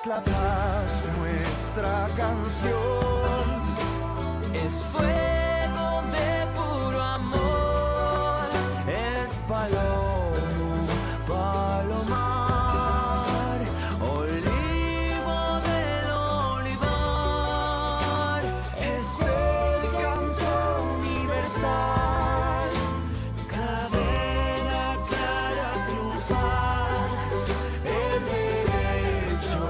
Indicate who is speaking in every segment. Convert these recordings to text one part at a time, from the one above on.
Speaker 1: la paz, nuestra canción es fuego de puro amor, es palomar, olivo del olivar, es el canto universal, cadena clara triunfal, el derecho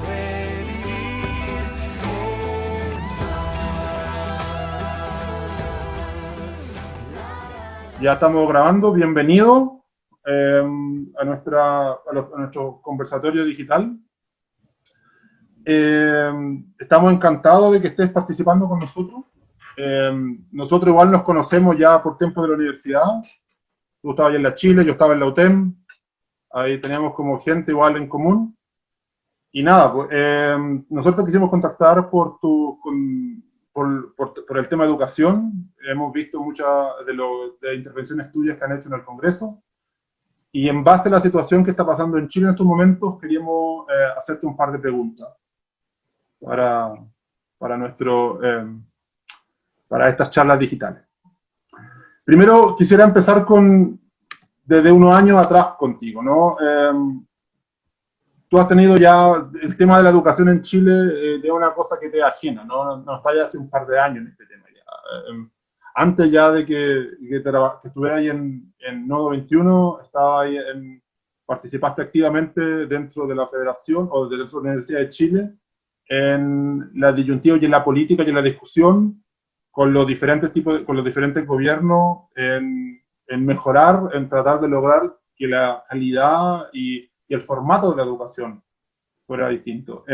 Speaker 1: de vivir en paz.
Speaker 2: Ya estamos grabando, bienvenido a nuestro conversatorio digital. Estamos encantados de que estés participando con nosotros. Nosotros igual nos conocemos ya por tiempo de la universidad. Tú estabas en la Chile, yo estaba en la UTEM. Ahí teníamos como gente igual en común. Y nada, pues, nosotros quisimos contactar por el tema de educación. Hemos visto muchas de intervenciones tuyas que han hecho en el Congreso. Y en base a la situación que está pasando en Chile en estos momentos, queríamos hacerte un par de preguntas para estas charlas digitales. Primero, quisiera empezar desde unos años atrás contigo, ¿no? Tú has tenido ya el tema de la educación en Chile de una cosa que te ajena, ¿no? No estás ya hace un par de años en este tema ya. Antes ya de que estuvieras ahí en Nodo 21, participaste activamente dentro de la Federación o dentro de la Universidad de Chile en la disyuntiva y en la política y en la discusión con los diferentes gobiernos en mejorar, en tratar de lograr que la calidad y el formato de la educación fuera distinto.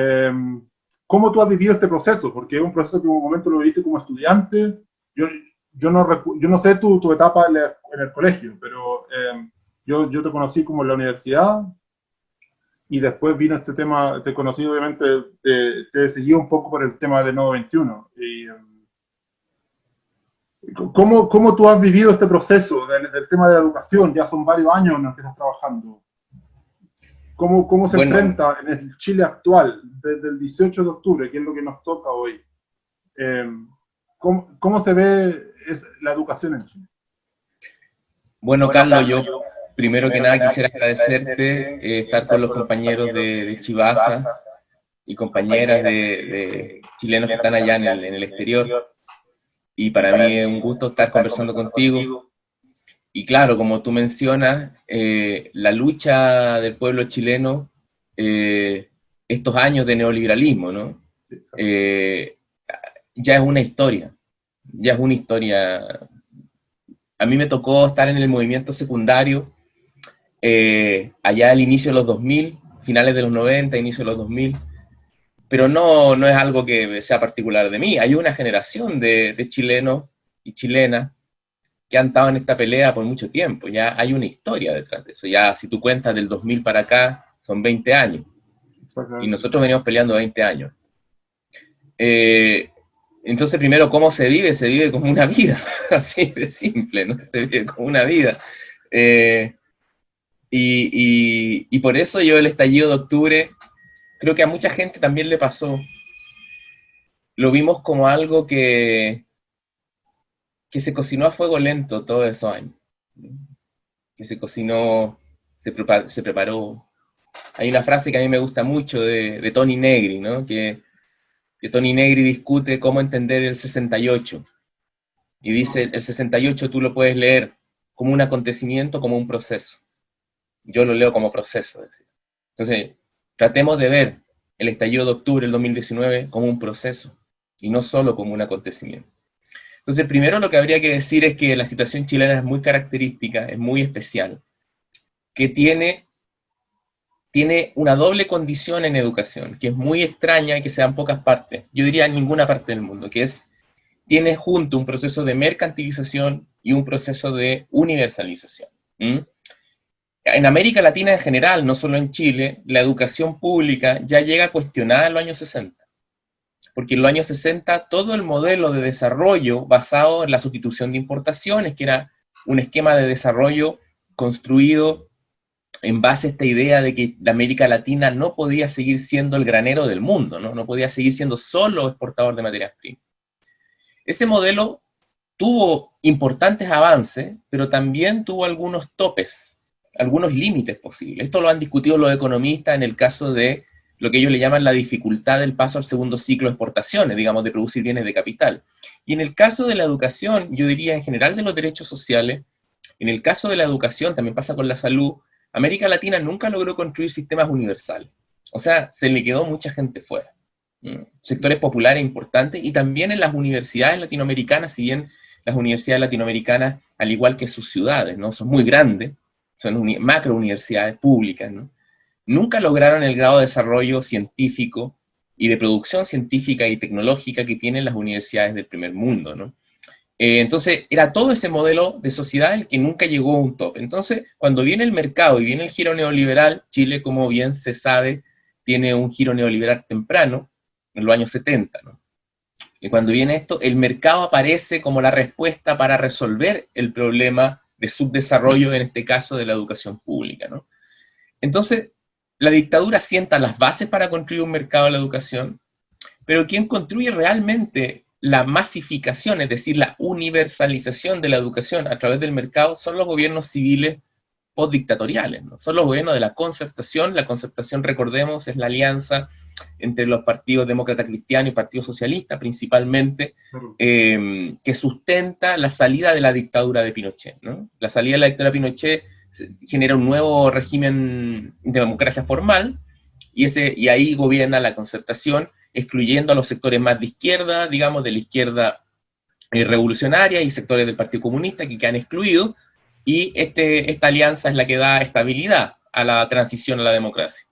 Speaker 2: ¿Cómo tú has vivido este proceso? Porque es un proceso que en un momento lo viviste como estudiante. Yo no sé tu etapa en el colegio, pero yo te conocí como en la universidad y después vino este tema, te conocí obviamente, te seguí un poco por el tema de Nodo 21. ¿Cómo tú has vivido este proceso del tema de la educación? Ya son varios años en los que estás trabajando. ¿Cómo se enfrenta en el Chile actual, desde el 18 de octubre, que es lo que nos toca hoy? ¿Cómo se ve la educación en Chile?
Speaker 3: Bueno, Carlos, yo primero que nada quisiera agradecerte estar con los compañeros de Chivasa y compañeras de chilenos que están allá en el exterior. Y para mí es un gusto estar conversando contigo. Y claro, como tú mencionas, la lucha del pueblo chileno, estos años de neoliberalismo, ¿no?
Speaker 2: Sí,
Speaker 3: ya es una historia. A mí me tocó estar en el movimiento secundario, allá al inicio de los 2000, finales de los 90, inicio de los 2000, pero no es algo que sea particular de mí. Hay una generación de chilenos y chilenas que han estado en esta pelea por mucho tiempo. Ya hay una historia detrás de eso. Ya si tú cuentas del 2000 para acá, son 20 años. Y nosotros venimos peleando 20 años. Entonces, primero, ¿cómo se vive? Se vive como una vida, así de simple, ¿no? Se vive como una vida. Y por eso yo el estallido de octubre, creo que a mucha gente también le pasó. Lo vimos como algo que se cocinó a fuego lento todos esos años. Que se cocinó, se preparó. Hay una frase que a mí me gusta mucho de Toni Negri, ¿no? Que Toni Negri discute cómo entender el 68. Y dice, el 68 tú lo puedes leer como un acontecimiento, como un proceso. Yo lo leo como proceso. Entonces, tratemos de ver el estallido de octubre del 2019 como un proceso, y no solo como un acontecimiento. Entonces, primero lo que habría que decir es que la situación chilena es muy característica, es muy especial, que tiene una doble condición en educación, que es muy extraña y que se da en pocas partes, yo diría en ninguna parte del mundo, que es, tiene junto un proceso de mercantilización y un proceso de universalización. En América Latina en general, no solo en Chile, la educación pública ya llega cuestionada en los años 60. Porque en los años 60 todo el modelo de desarrollo basado en la sustitución de importaciones, que era un esquema de desarrollo construido en base a esta idea de que la América Latina no podía seguir siendo el granero del mundo, ¿no? No podía seguir siendo solo exportador de materias primas. Ese modelo tuvo importantes avances, pero también tuvo algunos topes, algunos límites posibles. Esto lo han discutido los economistas en el caso de lo que ellos le llaman la dificultad del paso al segundo ciclo de exportaciones, digamos, de producir bienes de capital. Y en el caso de la educación, yo diría en general de los derechos sociales, en el caso de la educación, también pasa con la salud, América Latina nunca logró construir sistemas universales. O sea, se le quedó mucha gente fuera. Sectores populares importantes, y también en las universidades latinoamericanas, si bien las universidades latinoamericanas, al igual que sus ciudades, ¿no? Son muy grandes, son macro universidades públicas, ¿no? Nunca lograron el grado de desarrollo científico y de producción científica y tecnológica que tienen las universidades del primer mundo, ¿no? Entonces, era todo ese modelo de sociedad el que nunca llegó a un top. Entonces, cuando viene el mercado y viene el giro neoliberal, Chile, como bien se sabe, tiene un giro neoliberal temprano, en los años 70, ¿no? Y cuando viene esto, el mercado aparece como la respuesta para resolver el problema de subdesarrollo, en este caso de la educación pública, ¿no? Entonces, la dictadura sienta las bases para construir un mercado de la educación, pero quien construye realmente la masificación, es decir, la universalización de la educación a través del mercado, son los gobiernos civiles postdictatoriales, ¿no? Son los gobiernos de la concertación. La concertación, recordemos, es la alianza entre los partidos demócrata cristiano y partido socialista, principalmente, que sustenta la salida de la dictadura de Pinochet, ¿no? La salida de la dictadura de Pinochet genera un nuevo régimen de democracia formal, y ahí gobierna la concertación, excluyendo a los sectores más de izquierda, digamos, de la izquierda revolucionaria, y sectores del Partido Comunista que quedan excluidos, y esta alianza es la que da estabilidad a la transición a la democracia.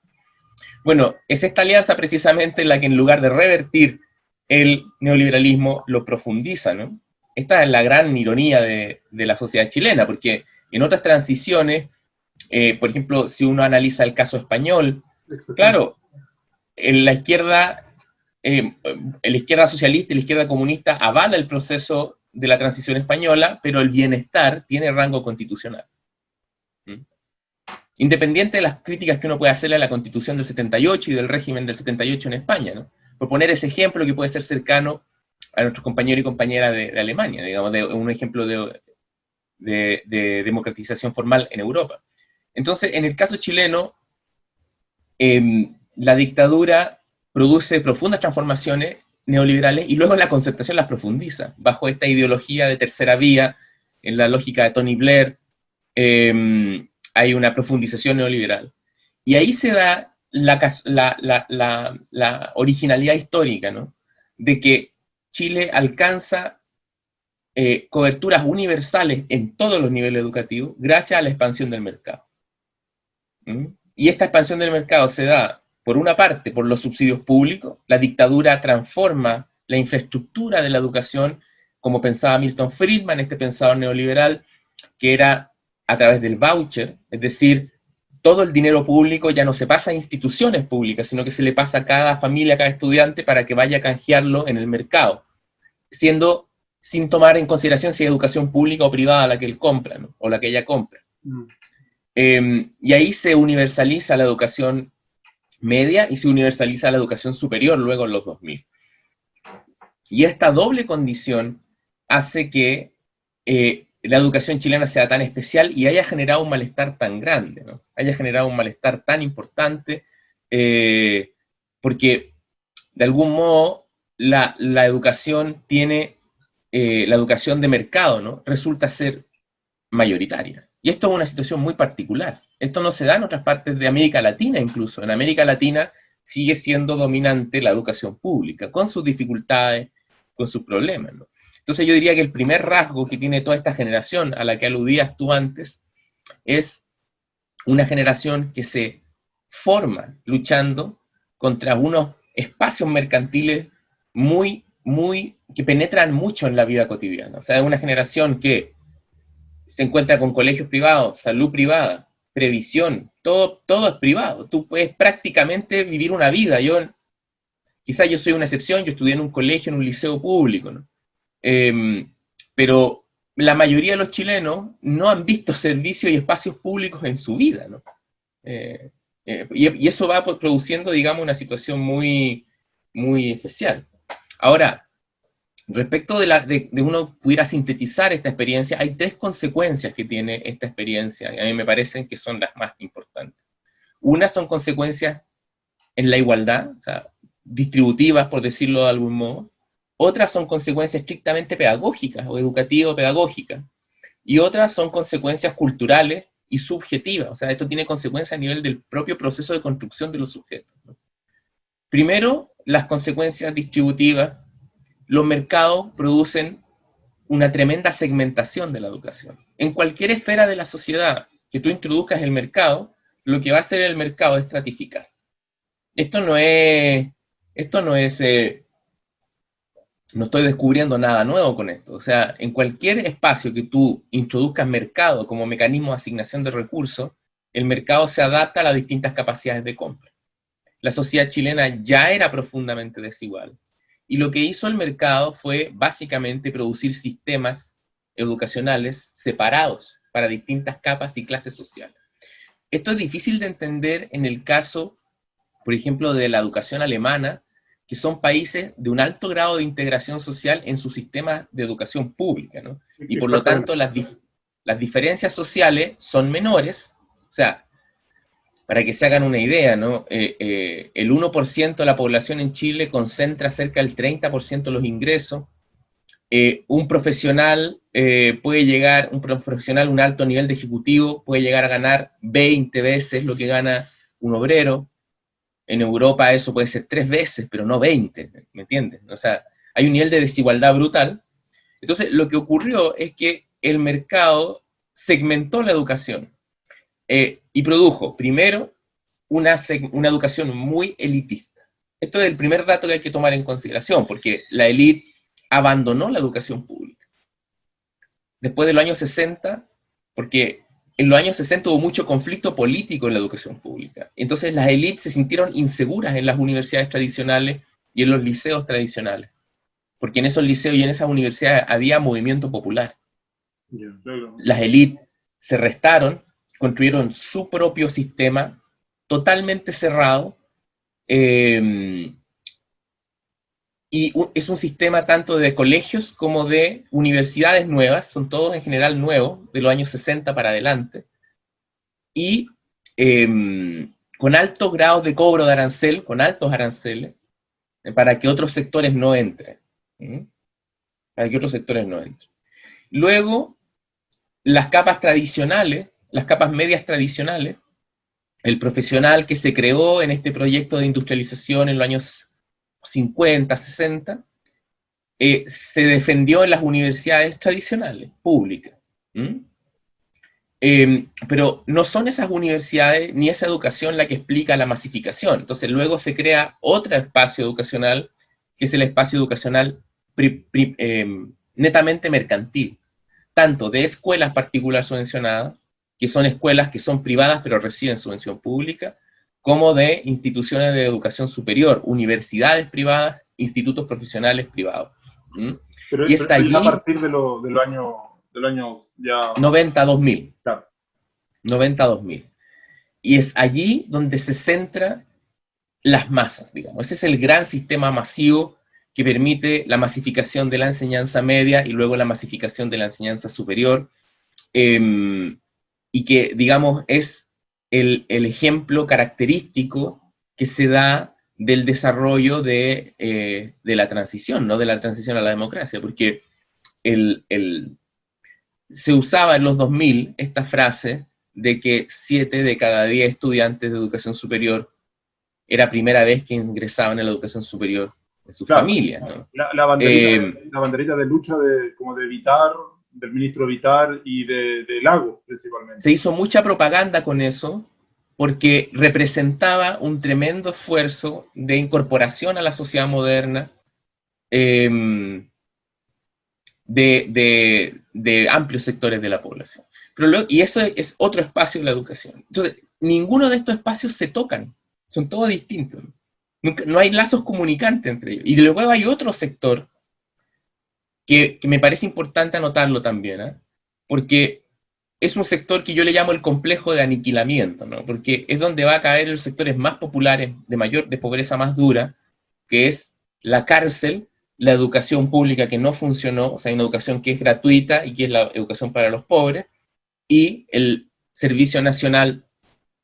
Speaker 3: Bueno, es esta alianza precisamente la que, en lugar de revertir el neoliberalismo, lo profundiza, ¿no? Esta es la gran ironía de la sociedad chilena, porque en otras transiciones, por ejemplo, si uno analiza el caso español, claro, en la izquierda socialista y la izquierda comunista avala el proceso de la transición española, pero el bienestar tiene rango constitucional. Independiente de las críticas que uno puede hacerle a la Constitución del 78 y del régimen del 78 en España, ¿no? Por poner ese ejemplo que puede ser cercano a nuestros compañeros y compañeras de Alemania, digamos, de un ejemplo de democratización formal en Europa. Entonces, en el caso chileno, la dictadura produce profundas transformaciones neoliberales, y luego la concertación las profundiza, bajo esta ideología de tercera vía, en la lógica de Tony Blair. Hay una profundización neoliberal. Y ahí se da la originalidad histórica, ¿no? De que Chile alcanza coberturas universales en todos los niveles educativos gracias a la expansión del mercado. Y esta expansión del mercado se da, por una parte, por los subsidios públicos. La dictadura transforma la infraestructura de la educación, como pensaba Milton Friedman, este pensador neoliberal, que era a través del voucher, es decir, todo el dinero público ya no se pasa a instituciones públicas, sino que se le pasa a cada familia, a cada estudiante, para que vaya a canjearlo en el mercado, sin tomar en consideración si es educación pública o privada la que él compra, ¿no? O la que ella compra. Y ahí se universaliza la educación media y se universaliza la educación superior luego en los 2000. Y esta doble condición hace que la educación chilena sea tan especial y haya generado un malestar tan grande, ¿no? Haya generado un malestar tan importante, porque de algún modo la educación la educación de mercado, ¿no? Resulta ser mayoritaria. Y esto es una situación muy particular. Esto no se da en otras partes de América Latina incluso. En América Latina sigue siendo dominante la educación pública, con sus dificultades, con sus problemas, ¿no? Entonces yo diría que el primer rasgo que tiene toda esta generación a la que aludías tú antes es una generación que se forma luchando contra unos espacios mercantiles que penetran mucho en la vida cotidiana. O sea, es una generación que se encuentra con colegios privados, salud privada, previsión, todo es privado. Tú puedes prácticamente vivir una vida. Quizás yo soy una excepción, yo estudié en un colegio, en un liceo público, ¿no? Pero la mayoría de los chilenos no han visto servicios y espacios públicos en su vida, ¿no? Y eso va produciendo, digamos, una situación muy, muy especial. Ahora, respecto de uno pudiera sintetizar esta experiencia, hay 3 consecuencias que tiene esta experiencia, y a mí me parecen que son las más importantes. Una son consecuencias en la igualdad, o sea, distributivas, por decirlo de algún modo. Otras son consecuencias estrictamente pedagógicas o educativo-pedagógicas. Y otras son consecuencias culturales y subjetivas. O sea, esto tiene consecuencias a nivel del propio proceso de construcción de los sujetos, ¿no? Primero, las consecuencias distributivas. Los mercados producen una tremenda segmentación de la educación. En cualquier esfera de la sociedad que tú introduzcas el mercado, lo que va a hacer el mercado es estratificar. Esto no es, no estoy descubriendo nada nuevo con esto. O sea, en cualquier espacio que tú introduzcas mercado como mecanismo de asignación de recursos, el mercado se adapta a las distintas capacidades de compra. La sociedad chilena ya era profundamente desigual. Y lo que hizo el mercado fue básicamente producir sistemas educacionales separados para distintas capas y clases sociales. Esto es difícil de entender en el caso, por ejemplo, de la educación alemana, que son países de un alto grado de integración social en su sistema de educación pública, ¿no? Y por lo tanto las diferencias sociales son menores. O sea, para que se hagan una idea, ¿no? El 1% de la población en Chile concentra cerca del 30% de los ingresos. Un profesional un alto nivel de ejecutivo puede llegar a ganar 20 veces lo que gana un obrero. En Europa eso puede ser 3 veces, pero no 20, ¿me entiendes? O sea, hay un nivel de desigualdad brutal. Entonces, lo que ocurrió es que el mercado segmentó la educación y produjo, primero, una educación muy elitista. Esto es el primer dato que hay que tomar en consideración, porque la élite abandonó la educación pública. Después de los años 60, porque en los años 60 hubo mucho conflicto político en la educación pública. Entonces las élites se sintieron inseguras en las universidades tradicionales y en los liceos tradicionales. Porque en esos liceos y en esas universidades había movimiento popular. Las élites se restaron, construyeron su propio sistema totalmente cerrado, y es un sistema tanto de colegios como de universidades nuevas, son todos en general nuevos, de los años 60 para adelante, y con altos grados de cobro de arancel, con altos aranceles, para que otros sectores no entren. Para que otros sectores no entren. Luego, las capas tradicionales, las capas medias tradicionales, el profesional que se creó en este proyecto de industrialización en los años 50, 60, se defendió en las universidades tradicionales, públicas. Pero no son esas universidades ni esa educación la que explica la masificación. Entonces luego se crea otro espacio educacional, que es el espacio educacional netamente mercantil, tanto de escuelas particulares subvencionadas, que son escuelas que son privadas pero reciben subvención pública, como de instituciones de educación superior, universidades privadas, institutos profesionales privados.
Speaker 2: Pero,
Speaker 3: y está allí
Speaker 2: a partir de los años ya...
Speaker 3: 90-2000.
Speaker 2: Claro.
Speaker 3: 90-2000. Y es allí donde se centra las masas, digamos. Ese es el gran sistema masivo que permite la masificación de la enseñanza media y luego la masificación de la enseñanza superior, y que, digamos, es el ejemplo característico que se da del desarrollo de la transición, ¿no? De la transición a la democracia, porque se usaba en los 2000 esta frase de que 7 de cada 10 estudiantes de educación superior era primera vez que ingresaban a la educación superior en sus familias, ¿no?
Speaker 2: La banderita de lucha como de Vitar, del ministro Vitar y de Lago, principalmente.
Speaker 3: Se hizo mucha propaganda con eso, porque representaba un tremendo esfuerzo de incorporación a la sociedad moderna, de amplios sectores de la población. Y eso es otro espacio de la educación. Entonces, ninguno de estos espacios se tocan, son todos distintos. No hay lazos comunicantes entre ellos. Y luego hay otro sector que me parece importante anotarlo también, porque es un sector que yo le llamo el complejo de aniquilamiento, ¿no? Porque es donde va a caer los sectores más populares, de pobreza más dura, que es la cárcel, la educación pública que no funcionó, o sea, una educación que es gratuita y que es la educación para los pobres, y el Servicio Nacional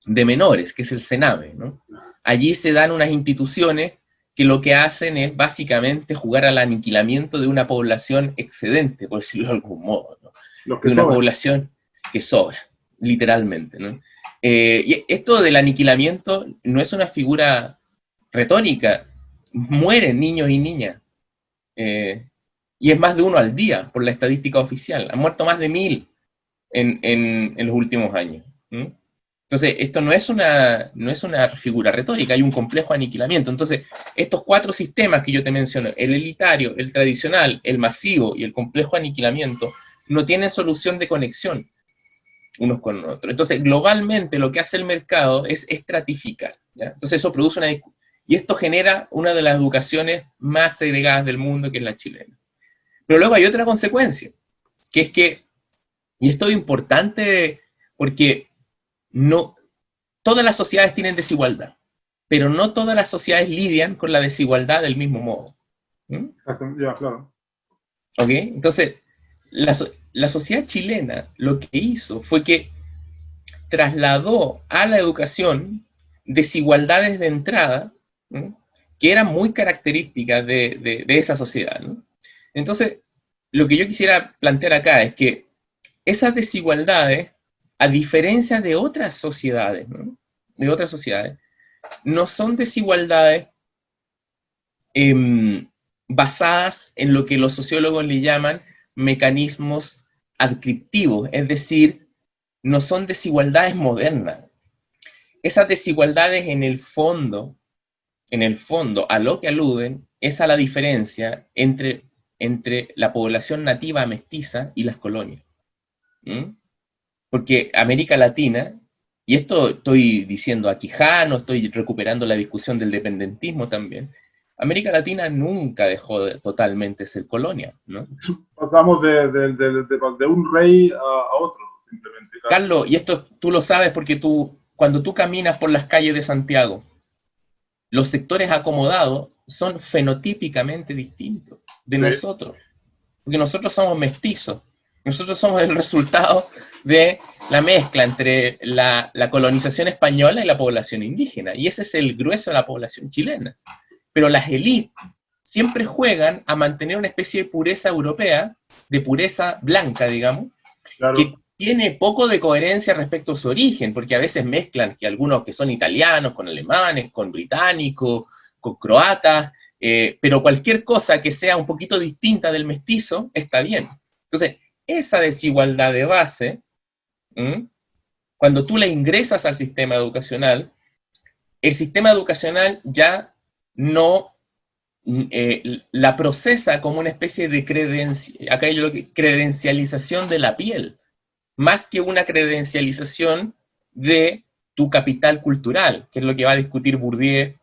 Speaker 3: de Menores, que es el SENAME, ¿no? Allí se dan unas instituciones que lo que hacen es básicamente jugar al aniquilamiento de una población excedente, por decirlo de algún modo, ¿no?
Speaker 2: Los que
Speaker 3: De una
Speaker 2: sobran.
Speaker 3: población que sobra, literalmente, ¿no? Y esto del aniquilamiento no es una figura retórica, mueren niños y niñas, y es más de uno al día, por la estadística oficial, han muerto más de 1000 en los últimos años. ¿Mm? Entonces, esto no es una figura retórica, hay un complejo aniquilamiento. Entonces, estos 4 sistemas que yo te menciono, el elitario, el tradicional, el masivo y el complejo aniquilamiento, no tienen solución de conexión unos con otros. Entonces, globalmente lo que hace el mercado es estratificar, ¿ya? Entonces, eso produce una discusión. Y esto genera una de las educaciones más segregadas del mundo, que es la chilena. Pero luego hay otra consecuencia, que es que, y esto es importante porque no, todas las sociedades tienen desigualdad, pero no todas las sociedades lidian con la desigualdad del mismo modo. ¿Mm?
Speaker 2: Exacto, ya, claro.
Speaker 3: ¿Ok? Entonces, la sociedad chilena lo que hizo fue que trasladó a la educación desigualdades de entrada, ¿no? Que eran muy características de esa sociedad, ¿no? Entonces, lo que yo quisiera plantear acá es que esas desigualdades, a diferencia de otras sociedades, ¿no? De otras sociedades, no son desigualdades basadas en lo que los sociólogos le llaman mecanismos adscriptivos, es decir, no son desigualdades modernas. Esas desigualdades en el fondo, a lo que aluden es a la diferencia entre la población nativa mestiza y las colonias. ¿Mm? Porque América Latina, y esto estoy diciendo a Quijano, estoy recuperando la discusión del dependentismo también, América Latina nunca dejó de totalmente ser colonia, ¿no?
Speaker 2: Pasamos de un rey a otro, simplemente. Casi.
Speaker 3: Carlos, y esto tú lo sabes porque cuando tú caminas por las calles de Santiago, los sectores acomodados son fenotípicamente distintos de nosotros, porque nosotros somos mestizos, nosotros somos el resultado de la mezcla entre la colonización española y la población indígena, y ese es el grueso de la población chilena. Pero las élites siempre juegan a mantener una especie de pureza europea, de pureza blanca, digamos,
Speaker 2: Claro.
Speaker 3: que tiene poco de coherencia respecto a su origen, porque a veces mezclan que algunos que son italianos con alemanes, con británicos, con croatas, pero cualquier cosa que sea un poquito distinta del mestizo está bien. Entonces, esa desigualdad de base, cuando tú la ingresas al sistema educacional, el sistema educacional ya no la procesa como una especie de credencialización de la piel, más que una credencialización de tu capital cultural, que es lo que va a discutir Bourdieu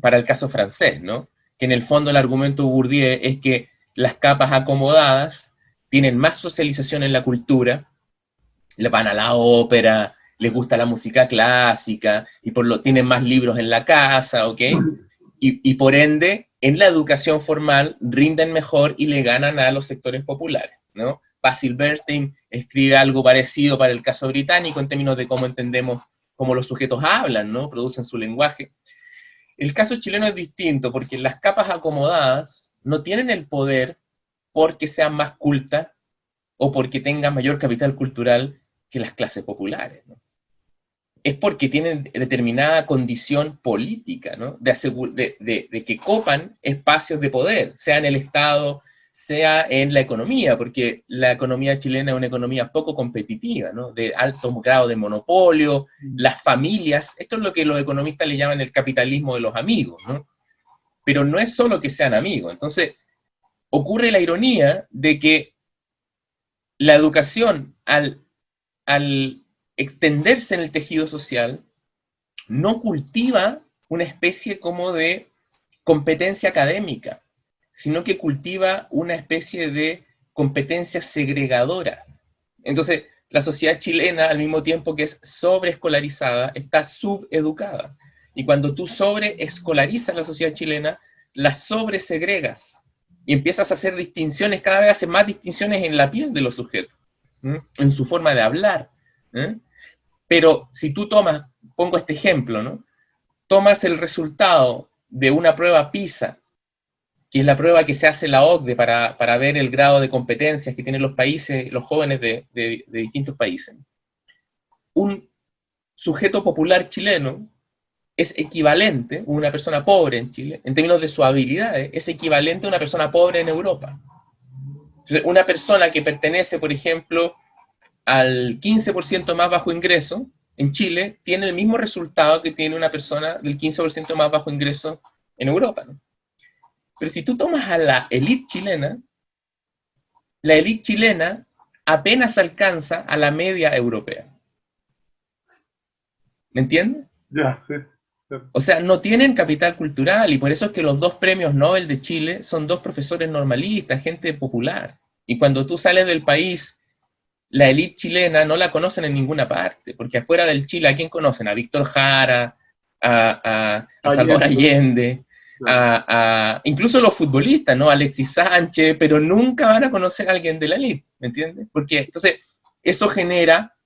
Speaker 3: para el caso francés, ¿no? Que en el fondo el argumento de Bourdieu es que las capas acomodadas tienen más socialización en la cultura, le van a la ópera, les gusta la música clásica, y tienen más libros en la casa, ¿ok? Y por ende, en la educación formal rinden mejor y le ganan a los sectores populares, ¿no? Basil Bernstein escribe algo parecido para el caso británico en términos de cómo entendemos cómo los sujetos hablan, ¿no? Producen su lenguaje. El caso chileno es distinto porque las capas acomodadas no tienen el poder porque sean más cultas o porque tengan mayor capital cultural que las clases populares, ¿no? Es porque tienen determinada condición política, ¿no? De que copan espacios de poder, sea en el Estado, sea en la economía, porque la economía chilena es una economía poco competitiva, ¿no? De alto grado de monopolio, las familias, esto es lo que los economistas le llaman el capitalismo de los amigos, ¿no? Pero no es solo que sean amigos, entonces ocurre la ironía de que la educación al extenderse en el tejido social, no cultiva una especie como de competencia académica, sino que cultiva una especie de competencia segregadora. Entonces, la sociedad chilena, al mismo tiempo que es sobreescolarizada, está subeducada. Y cuando tú sobreescolarizas la sociedad chilena, la sobresegregas. Y empiezas a hacer distinciones, cada vez haces más distinciones en la piel de los sujetos, en su forma de hablar. Pero si tú tomas, pongo este ejemplo, ¿no? Tomas el resultado de una prueba PISA, que es la prueba que se hace en la OCDE para ver el grado de competencias que tienen los países, los jóvenes de distintos países. Un sujeto popular chileno es equivalente, una persona pobre en Chile, en términos de sus habilidades, es equivalente a una persona pobre en Europa. Una persona que pertenece, por ejemplo, al 15% más bajo ingreso, en Chile, tiene el mismo resultado que tiene una persona del 15% más bajo ingreso en Europa, ¿no? Pero si tú tomas a la élite chilena apenas alcanza a la media europea. ¿Me entiendes?
Speaker 2: Ya, sí.
Speaker 3: O sea, no tienen capital cultural, y por eso es que los 2 premios Nobel de Chile son 2 profesores normalistas, gente popular. Y cuando tú sales del país, la élite chilena no la conocen en ninguna parte, porque afuera del Chile, ¿a quién conocen? A Víctor Jara, a Salvador Allende, incluso los futbolistas, ¿no? Alexis Sánchez, pero nunca van a conocer a alguien de la élite, ¿me entiendes? Porque entonces eso genera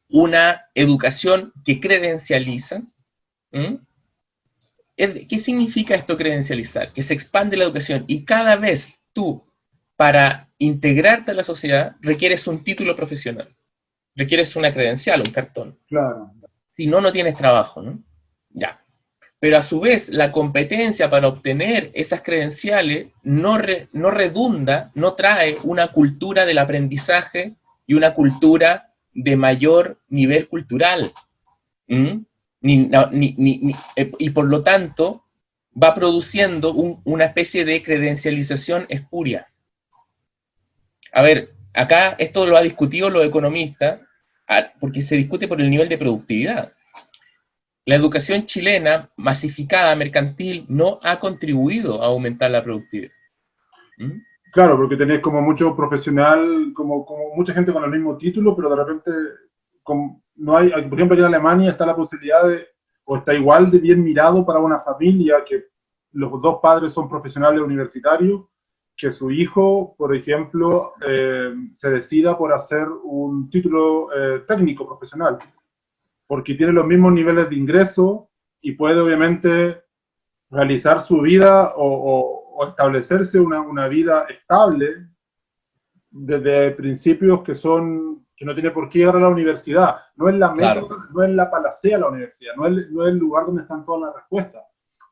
Speaker 3: una educación que credencializa. ¿Qué significa esto credencializar? Que se expande la educación y cada vez tú, para integrarte a la sociedad, requieres un título profesional, requieres una credencial, un cartón.
Speaker 2: Claro.
Speaker 3: Si no, no tienes trabajo, ¿no? Ya. Pero a su vez, la competencia para obtener esas credenciales no redunda, no trae una cultura del aprendizaje y una cultura de mayor nivel cultural. Y por lo tanto, va produciendo una especie de credencialización espuria. A ver, acá esto lo ha discutido los economistas, porque se discute por el nivel de productividad. La educación chilena, masificada, mercantil, no ha contribuido a aumentar la productividad.
Speaker 2: Claro, porque tenés como mucho profesional, como mucha gente con el mismo título, pero de repente no hay, por ejemplo, en Alemania está la posibilidad de, o está igual de bien mirado para una familia que los 2 padres son profesionales universitarios, que su hijo, por ejemplo, se decida por hacer un título técnico profesional, porque tiene los mismos niveles de ingreso y puede obviamente realizar su vida o establecerse una vida estable desde principios que no tiene por qué llegar a la universidad. No es la meta, claro. No es la panacea la universidad, no es el lugar donde están todas las respuestas.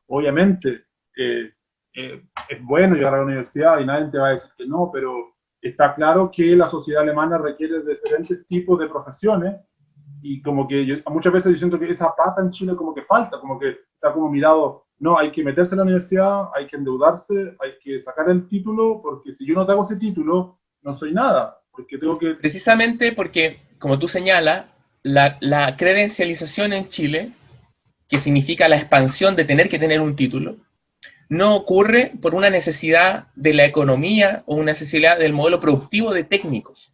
Speaker 2: Obviamente, es bueno llegar a la universidad y nadie te va a decir que no, pero está claro que la sociedad alemana requiere de diferentes tipos de profesiones y como que muchas veces yo siento que esa pata en Chile como que falta, como que está como mirado, no, hay que meterse en la universidad, hay que endeudarse, hay que sacar el título, porque si yo no tengo ese título, no soy nada, porque tengo que...
Speaker 3: Precisamente porque, como tú señalas, la credencialización en Chile, que significa la expansión de tener que tener un título, no ocurre por una necesidad de la economía o una necesidad del modelo productivo de técnicos,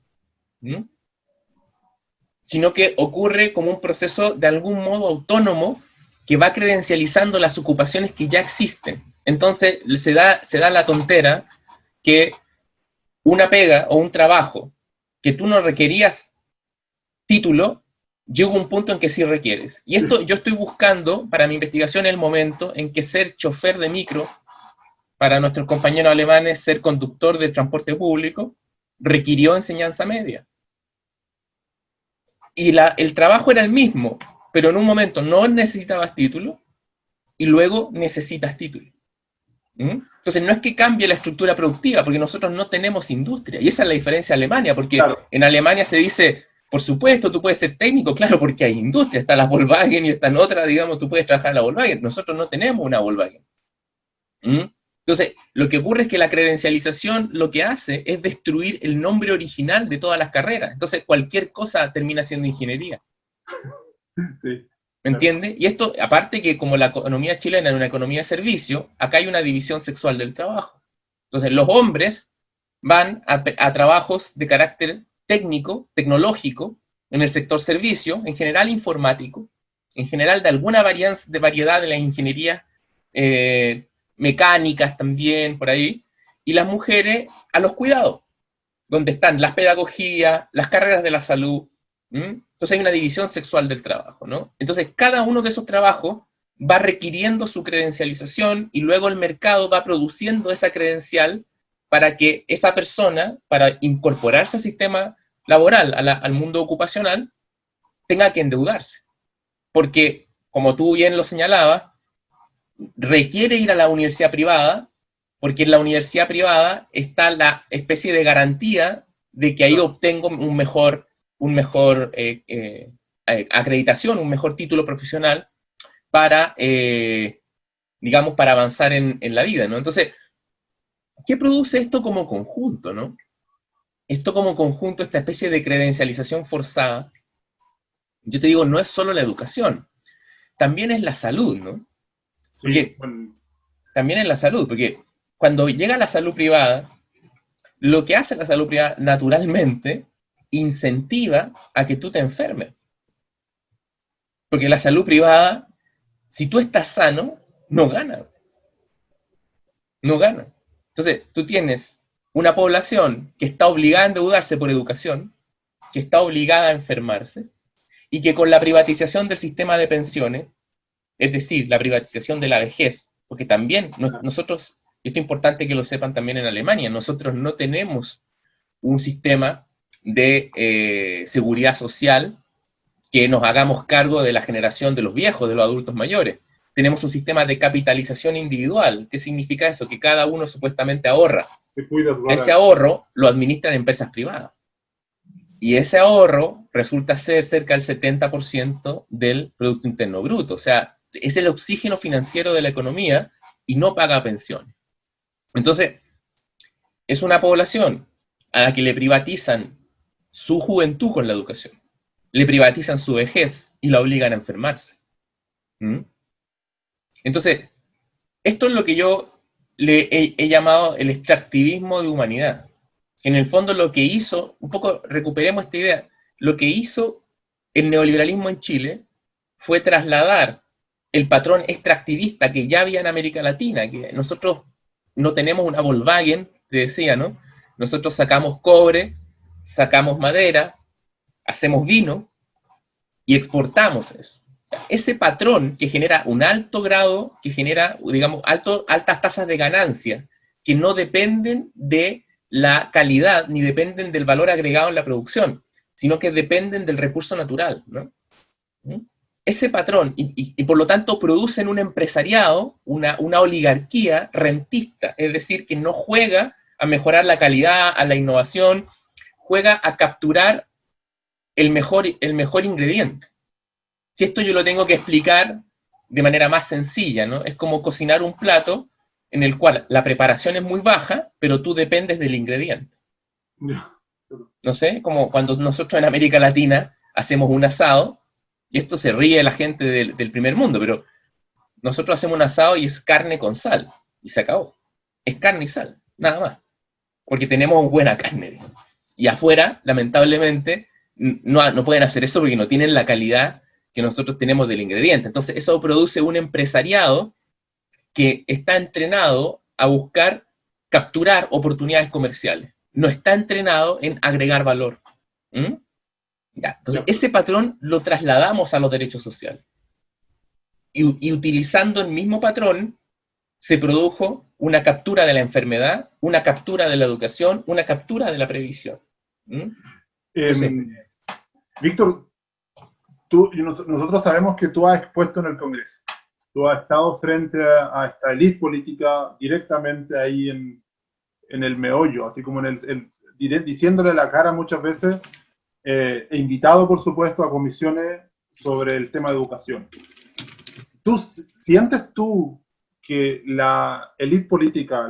Speaker 3: sino que ocurre como un proceso de algún modo autónomo que va credencializando las ocupaciones que ya existen. Entonces se da la tontera que una pega o un trabajo que tú no requerías título, llega un punto en que sí requieres. Y esto yo estoy buscando para mi investigación el momento en que ser chofer de micro, para nuestros compañeros alemanes ser conductor de transporte público, requirió enseñanza media. Y el trabajo era el mismo, pero en un momento no necesitabas título y luego necesitas título. Entonces no es que cambie la estructura productiva, porque nosotros no tenemos industria, y esa es la diferencia de Alemania, porque claro, en Alemania se dice, por supuesto, tú puedes ser técnico, claro, porque hay industria, está la Volkswagen y está en otra, digamos, tú puedes trabajar en la Volkswagen, nosotros no tenemos una Volkswagen. Entonces, lo que ocurre es que la credencialización lo que hace es destruir el nombre original de todas las carreras, entonces cualquier cosa termina siendo ingeniería.
Speaker 2: Sí.
Speaker 3: ¿Me entiendes? Y esto, aparte que como la economía chilena es una economía de servicio, acá hay una división sexual del trabajo. Entonces, los hombres van a trabajos de carácter técnico, tecnológico, en el sector servicio, en general informático, en general de alguna variedad de las ingenierías mecánicas también, por ahí, y las mujeres a los cuidados, donde están las pedagogías, las carreras de la salud. Entonces hay una división sexual del trabajo, ¿no? Entonces cada uno de esos trabajos va requiriendo su credencialización y luego el mercado va produciendo esa credencial para que esa persona, para incorporarse al sistema laboral, al mundo ocupacional, tenga que endeudarse. Porque, como tú bien lo señalabas, requiere ir a la universidad privada, porque en la universidad privada está la especie de garantía de que ahí obtengo un mejor acreditación, un mejor título profesional para, digamos, para avanzar en la vida, ¿no? Entonces, ¿qué produce esto como conjunto, no? Esto como conjunto, esta especie de credencialización forzada, yo te digo, no es solo la educación, también es la salud, ¿no? Porque,
Speaker 2: Sí, bueno,
Speaker 3: también es la salud, porque cuando llega la salud privada, lo que hace la salud privada naturalmente incentiva a que tú te enfermes. Porque la salud privada, si tú estás sano, no gana. No gana. Entonces, tú tienes una población que está obligada a endeudarse por educación, que está obligada a enfermarse, y que con la privatización del sistema de pensiones, es decir, la privatización de la vejez, porque también nosotros, y esto es importante que lo sepan también en Alemania, nosotros no tenemos un sistema de seguridad social que nos hagamos cargo de la generación de los viejos, de los adultos mayores. Tenemos un sistema de capitalización individual. ¿Qué significa eso? Que cada uno supuestamente ahorra.
Speaker 2: se cuida su
Speaker 3: Ese ahorro lo administran empresas privadas. Y ese ahorro resulta ser cerca del 70% del Producto Interno Bruto. O sea, es el oxígeno financiero de la economía y no paga pensiones. Entonces, es una población a la que le privatizan su juventud con la educación, le privatizan su vejez y la obligan a enfermarse. ¿Mm? Entonces, esto es lo que yo le he llamado el extractivismo de humanidad. En el fondo lo que hizo, un poco recuperemos esta idea, lo que hizo el neoliberalismo en Chile fue trasladar el patrón extractivista que ya había en América Latina, que nosotros no tenemos una Volkswagen, te decía, ¿no? Nosotros sacamos cobre, sacamos madera, hacemos vino y exportamos eso. Ese patrón que genera un alto grado, que genera, digamos, altas tasas de ganancia, que no dependen de la calidad ni dependen del valor agregado en la producción, sino que dependen del recurso natural, ¿no? Ese patrón, y por lo tanto producen un empresariado, una oligarquía rentista, es decir, que no juega a mejorar la calidad, a la innovación, juega a capturar el mejor ingrediente. Si esto yo lo tengo que explicar de manera más sencilla, ¿no? Es como cocinar un plato en el cual la preparación es muy baja, pero tú dependes del ingrediente. No sé, como cuando nosotros en América Latina hacemos un asado, y esto se ríe la gente del primer mundo, pero nosotros hacemos un asado y es carne con sal, y se acabó. Es carne y sal, nada más. Porque tenemos buena carne, digamos. Y afuera, lamentablemente, no pueden hacer eso porque no tienen la calidad que nosotros tenemos del ingrediente. Entonces, eso produce un empresariado que está entrenado a buscar capturar oportunidades comerciales. No está entrenado en agregar valor. Ya. Entonces, ese patrón lo trasladamos a los derechos sociales. Y utilizando el mismo patrón, se produjo una captura de la enfermedad, una captura de la educación, una captura de la previsión. Entonces,
Speaker 2: Víctor, nosotros sabemos que tú has expuesto en el Congreso. Tú has estado frente a esta élite política directamente ahí en el meollo, así como diciéndole la cara muchas veces, e invitado, por supuesto, a comisiones sobre el tema de educación. ¿Sientes tú que la élite política,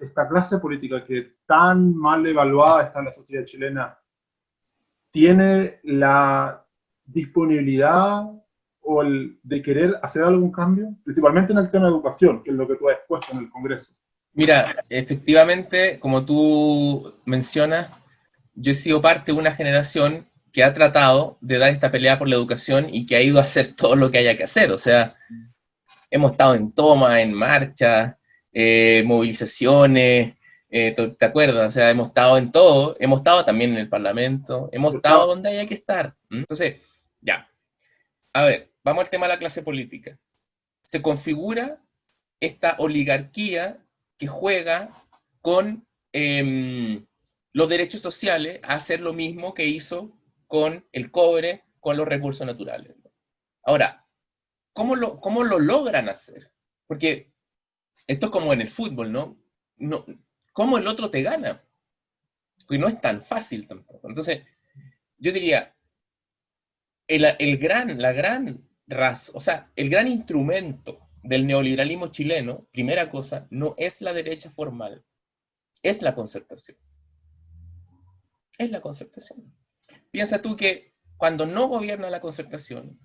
Speaker 2: esta clase política que tan mal evaluada está en la sociedad chilena, tiene la disponibilidad de querer hacer algún cambio? Principalmente en el tema de educación, que es lo que tú has expuesto en el Congreso.
Speaker 3: mira, efectivamente, como tú mencionas, yo he sido parte de una generación que ha tratado de dar esta pelea por la educación y que ha ido a hacer todo lo que haya que hacer. O sea, hemos estado en toma, en marcha, movilizaciones, ¿te acuerdas? O sea, hemos estado en todo, hemos estado también en el Parlamento, hemos estado donde haya que estar. Entonces, ya. A ver, vamos al tema de la clase política. Se configura esta oligarquía que juega con los derechos sociales a hacer lo mismo que hizo con el cobre, con los recursos naturales. Ahora, ¿cómo lo logran hacer? Porque esto es como en el fútbol, ¿no? ¿Cómo el otro te gana? Porque no es tan fácil tampoco. Entonces, yo diría, el gran instrumento del neoliberalismo chileno, primera cosa, no es la derecha formal, es la concertación. Es la concertación. Piensa tú que cuando no gobierna la concertación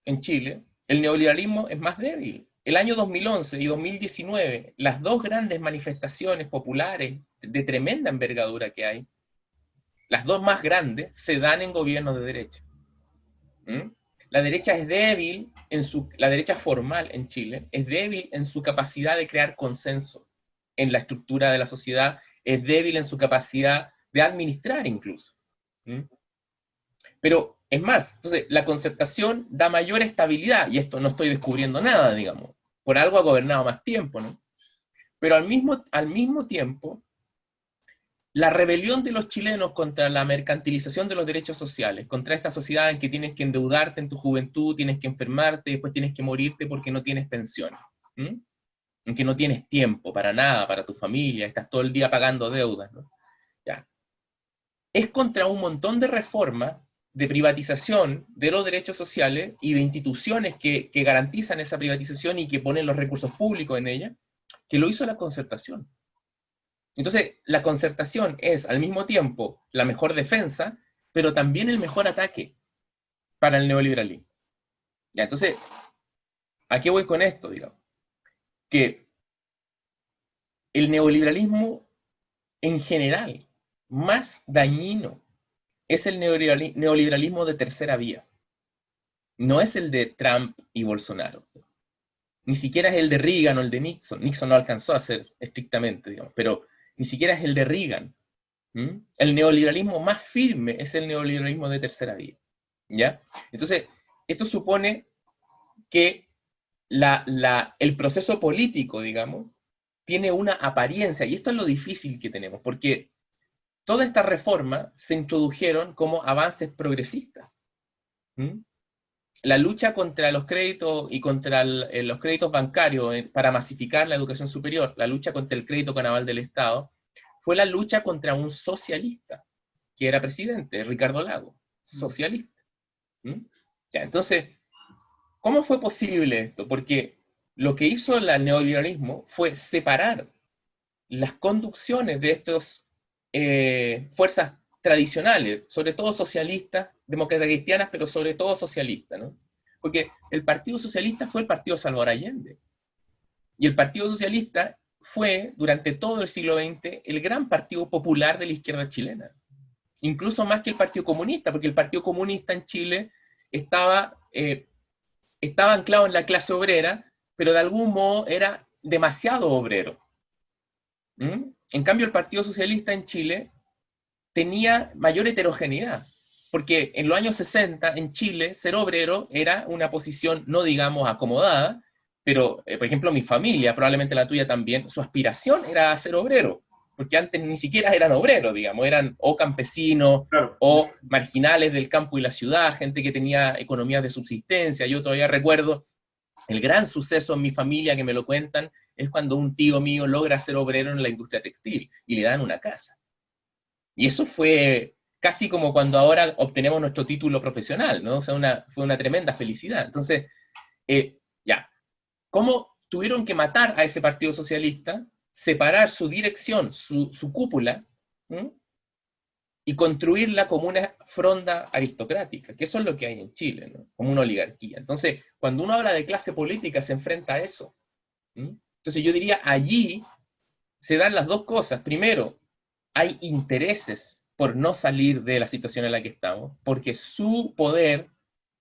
Speaker 3: en Chile, el neoliberalismo es más débil. El año 2011 y 2019, las dos grandes manifestaciones populares de tremenda envergadura que hay, las dos más grandes, se dan en gobiernos de derecha. La derecha es débil, la derecha formal en Chile, es débil en su capacidad de crear consenso en la estructura de la sociedad, es débil en su capacidad de administrar incluso. Pero es más, entonces la concertación da mayor estabilidad, y esto no estoy descubriendo nada, digamos, por algo ha gobernado más tiempo, ¿no? Pero al mismo tiempo, la rebelión de los chilenos contra la mercantilización de los derechos sociales, contra esta sociedad en que tienes que endeudarte en tu juventud, tienes que enfermarte, después tienes que morirte porque no tienes pensión, en que no tienes tiempo para nada, para tu familia, estás todo el día pagando deudas, ¿no? Ya. Es contra un montón de reformas de privatización de los derechos sociales y de instituciones que garantizan esa privatización y que ponen los recursos públicos en ella, que lo hizo la concertación. Entonces, la concertación es al mismo tiempo la mejor defensa, pero también el mejor ataque para el neoliberalismo. Ya, entonces, ¿a qué voy con esto, digamos? Que el neoliberalismo en general, más dañino, es el neoliberalismo de tercera vía. No es el de Trump y Bolsonaro. Ni siquiera es el de Reagan o el de Nixon. Nixon no alcanzó a ser estrictamente, digamos, pero ni siquiera es el de Reagan. El neoliberalismo más firme es el neoliberalismo de tercera vía. ¿Ya? Entonces, esto supone que el proceso político, digamos, tiene una apariencia, y esto es lo difícil que tenemos, porque todas estas reformas se introdujeron como avances progresistas. La lucha contra los créditos y contra los créditos bancarios para masificar la educación superior, la lucha contra el crédito con aval del Estado, fue la lucha contra un socialista, que era presidente, Ricardo Lagos, socialista. Ya, entonces, ¿cómo fue posible esto? Porque lo que hizo el neoliberalismo fue separar las conducciones de estas fuerzas tradicionales, sobre todo socialistas, demócratas cristianas, pero sobre todo socialistas, ¿no? Porque el Partido Socialista fue el Partido Salvador Allende. Y el Partido Socialista fue, durante todo el siglo XX, el gran partido popular de la izquierda chilena. Incluso más que el Partido Comunista, porque el Partido Comunista en Chile estaba anclado en la clase obrera, pero de algún modo era demasiado obrero. En cambio, el Partido Socialista en Chile tenía mayor heterogeneidad, porque en los años 60 en Chile ser obrero era una posición, no digamos acomodada, pero por ejemplo mi familia, probablemente la tuya también, su aspiración era ser obrero, porque antes ni siquiera eran obreros, digamos, eran o campesinos, claro, o marginales del campo y la ciudad, gente que tenía economías de subsistencia. Yo todavía recuerdo el gran suceso en mi familia, que me lo cuentan, es cuando un tío mío logra ser obrero en la industria textil y le dan una casa. Y eso fue casi como cuando ahora obtenemos nuestro título profesional, ¿no? O sea, fue una tremenda felicidad. Entonces, ya, ¿cómo tuvieron que matar a ese Partido Socialista, separar su dirección, su cúpula, y construirla como una fronda aristocrática? Que eso es lo que hay en Chile, ¿no? Como una oligarquía. Entonces, cuando uno habla de clase política, se enfrenta a eso. Entonces yo diría, allí se dan las dos cosas. Primero, hay intereses por no salir de la situación en la que estamos, porque su poder,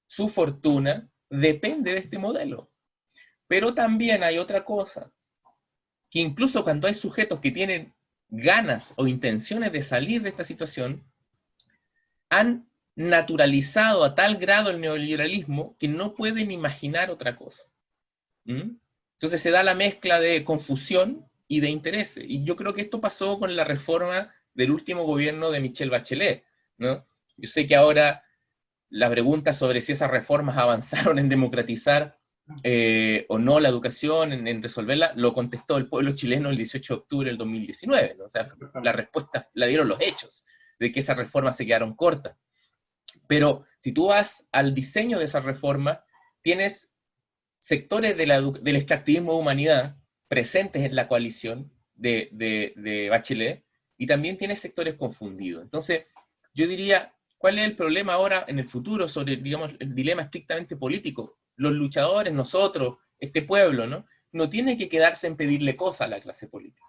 Speaker 3: su fortuna, depende de este modelo. Pero también hay otra cosa, que incluso cuando hay sujetos que tienen ganas o intenciones de salir de esta situación, han naturalizado a tal grado el neoliberalismo que no pueden imaginar otra cosa. ¿Mm? Entonces se da la mezcla de confusión y de intereses. Y yo creo que esto pasó con la reforma del último gobierno de Michelle Bachelet, ¿no? Yo sé que ahora la pregunta sobre si esas reformas avanzaron en democratizar o no la educación, en resolverla, lo contestó el pueblo chileno el 18 de octubre del 2019, ¿no? O sea, la respuesta la dieron los hechos, de que esas reformas se quedaron cortas. Pero si tú vas al diseño de esa reforma, tienes sectores del extractivismo de humanidad presentes en la coalición de Bachelet, y también tienes sectores confundidos. Entonces, yo diría, ¿cuál es el problema ahora en el futuro sobre, digamos, el dilema estrictamente político? Los luchadores, nosotros, este pueblo, ¿no? No tiene que quedarse en pedirle cosas a la clase política.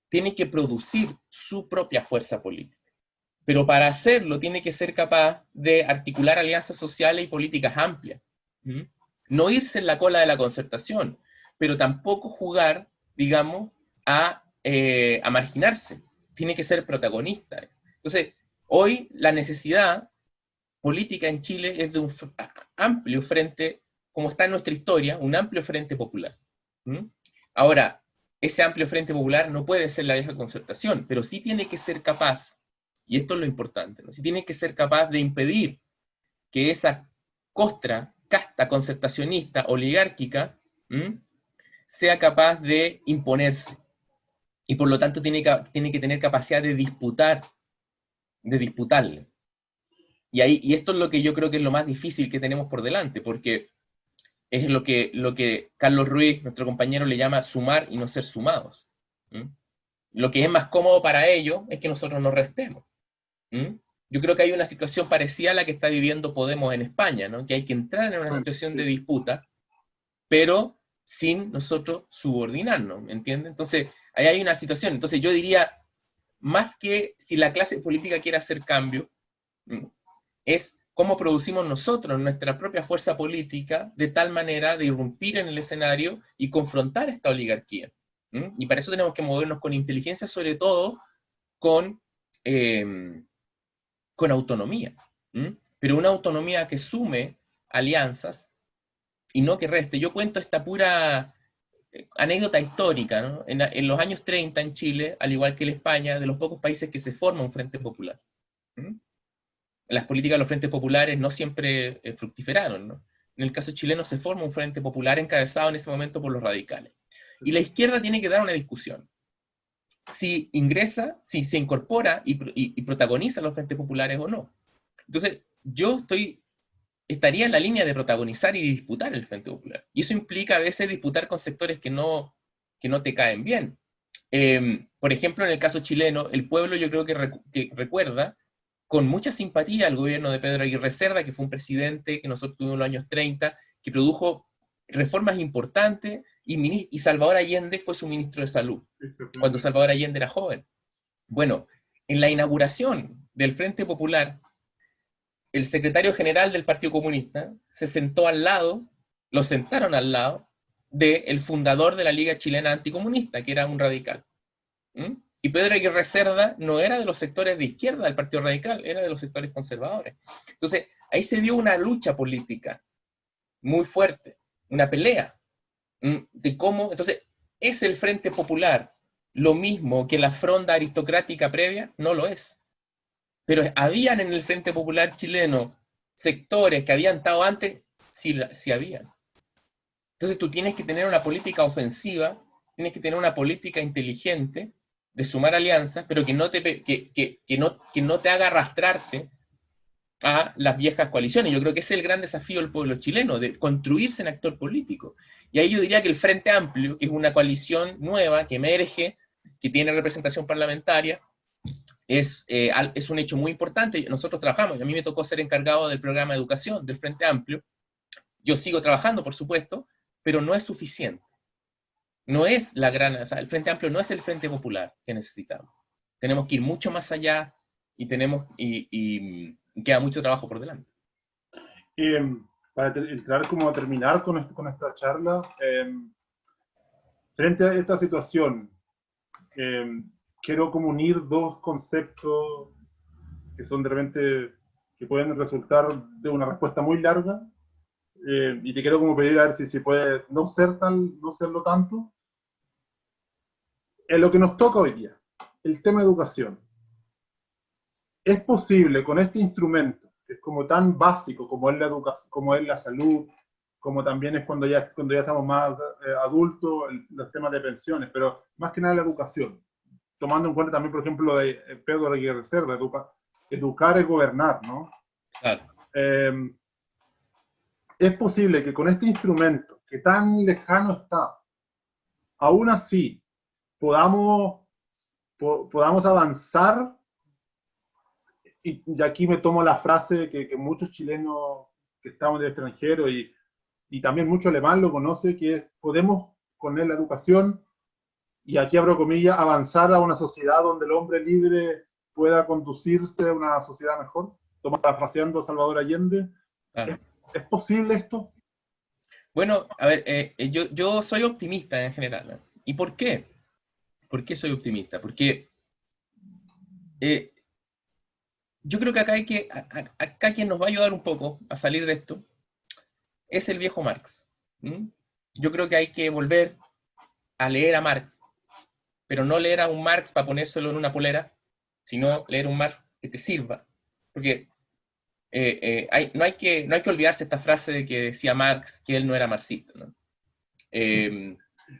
Speaker 3: Tiene que producir su propia fuerza política. Pero para hacerlo tiene que ser capaz de articular alianzas sociales y políticas amplias. ¿Mm? No irse en la cola de la concertación, pero tampoco jugar, digamos, a marginarse. Tiene que ser protagonista. Entonces, hoy la necesidad política en Chile es de un amplio frente, como está en nuestra historia, un amplio frente popular. ¿Mm? Ahora, ese amplio frente popular no puede ser la vieja concertación, pero sí tiene que ser capaz, y esto es lo importante, ¿no? Sí tiene que ser capaz de impedir que esa casta concertacionista oligárquica sea capaz de imponerse. Y por lo tanto tiene que tener capacidad de disputarle. Y esto es lo que yo creo que es lo más difícil que tenemos por delante, porque es lo que Carlos Ruiz, nuestro compañero, le llama sumar y no ser sumados. Lo que es más cómodo para ellos es que nosotros nos restemos. Yo creo que hay una situación parecida a la que está viviendo Podemos en España, ¿no? Que hay que entrar en una situación de disputa, pero sin nosotros subordinarnos, ¿me entiendes? Entonces, ahí hay una situación. Entonces yo diría, más que si la clase política quiere hacer cambio, es cómo producimos nosotros nuestra propia fuerza política de tal manera de irrumpir en el escenario y confrontar esta oligarquía. Y para eso tenemos que movernos con inteligencia, sobre todo con autonomía. Pero una autonomía que sume alianzas y no que reste. Yo cuento esta pura anécdota histórica, ¿no? En los años 30 en Chile, al igual que en España, de los pocos países que se forma un frente popular. Las políticas de los frentes populares no siempre fructiferaron, ¿no? En el caso chileno se forma un frente popular encabezado en ese momento por los radicales. Y la izquierda tiene que dar una discusión. Si ingresa, si se incorpora y protagoniza los frentes populares o no. Entonces, yo estaría en la línea de protagonizar y disputar el Frente Popular. Y eso implica a veces disputar con sectores que no te caen bien. Por ejemplo, en el caso chileno, el pueblo yo creo que recuerda con mucha simpatía al gobierno de Pedro Aguirre Cerda, que fue un presidente que nosotros tuvimos en los años 30, que produjo reformas importantes, y Salvador Allende fue su ministro de Salud, cuando Salvador Allende era joven. Bueno, en la inauguración del Frente Popular, el secretario general del Partido Comunista lo sentaron al lado del fundador de la Liga Chilena Anticomunista, que era un radical. Y Pedro Aguirre Cerda no era de los sectores de izquierda del Partido Radical, era de los sectores conservadores. Entonces, ahí se dio una lucha política muy fuerte, una pelea de cómo. Entonces, ¿es el Frente Popular lo mismo que la fronda aristocrática previa? No lo es. Pero habían en el Frente Popular chileno sectores que habían estado antes, sí habían. Entonces tú tienes que tener una política ofensiva, tienes que tener una política inteligente de sumar alianzas, pero que no te haga arrastrarte a las viejas coaliciones. Yo creo que ese es el gran desafío del pueblo chileno, de construirse en actor político. Y ahí yo diría que el Frente Amplio, que es una coalición nueva, que emerge, que tiene representación parlamentaria, es un hecho muy importante. Nosotros trabajamos, y a mí me tocó ser encargado del programa de educación del Frente Amplio. Yo sigo trabajando, por supuesto, pero no es suficiente. No es el Frente Amplio no es el Frente Popular que necesitamos. Tenemos que ir mucho más allá y queda mucho trabajo por delante.
Speaker 2: Para entrar como a terminar con esta charla, frente a esta situación, quiero como unir dos conceptos que son de repente, que pueden resultar de una respuesta muy larga, y te quiero como pedir a ver si se puede no serlo tanto. En lo que nos toca hoy día, el tema de educación. ¿Es posible con este instrumento, que es como tan básico como es la educación, como es la salud, como también es cuando ya estamos más adultos, los temas de pensiones, pero más que nada la educación, tomando en cuenta también, por ejemplo, lo de Pedro Aguirre Cerda, educar es gobernar, ¿no?
Speaker 3: Claro.
Speaker 2: Es posible que con este instrumento, que tan lejano está, aún así podamos avanzar, y aquí me tomo la frase que muchos chilenos que estamos en el extranjero y también mucho alemán lo conoce, que es, podemos con la educación, y aquí abro comillas, avanzar a una sociedad donde el hombre libre pueda conducirse a una sociedad mejor, parafraseando a Salvador Allende.
Speaker 3: Claro.
Speaker 2: ¿Es posible esto?
Speaker 3: Bueno, a ver, yo soy optimista en general, ¿no? ¿Y por qué? ¿Por qué soy optimista? Porque yo creo que acá quien nos va a ayudar un poco a salir de esto es el viejo Marx. Yo creo que hay que volver a leer a Marx, pero no leer a un Marx para ponérselo en una polera, sino leer un Marx que te sirva. Porque no hay que olvidarse esta frase de que decía Marx que él no era marxista, ¿no?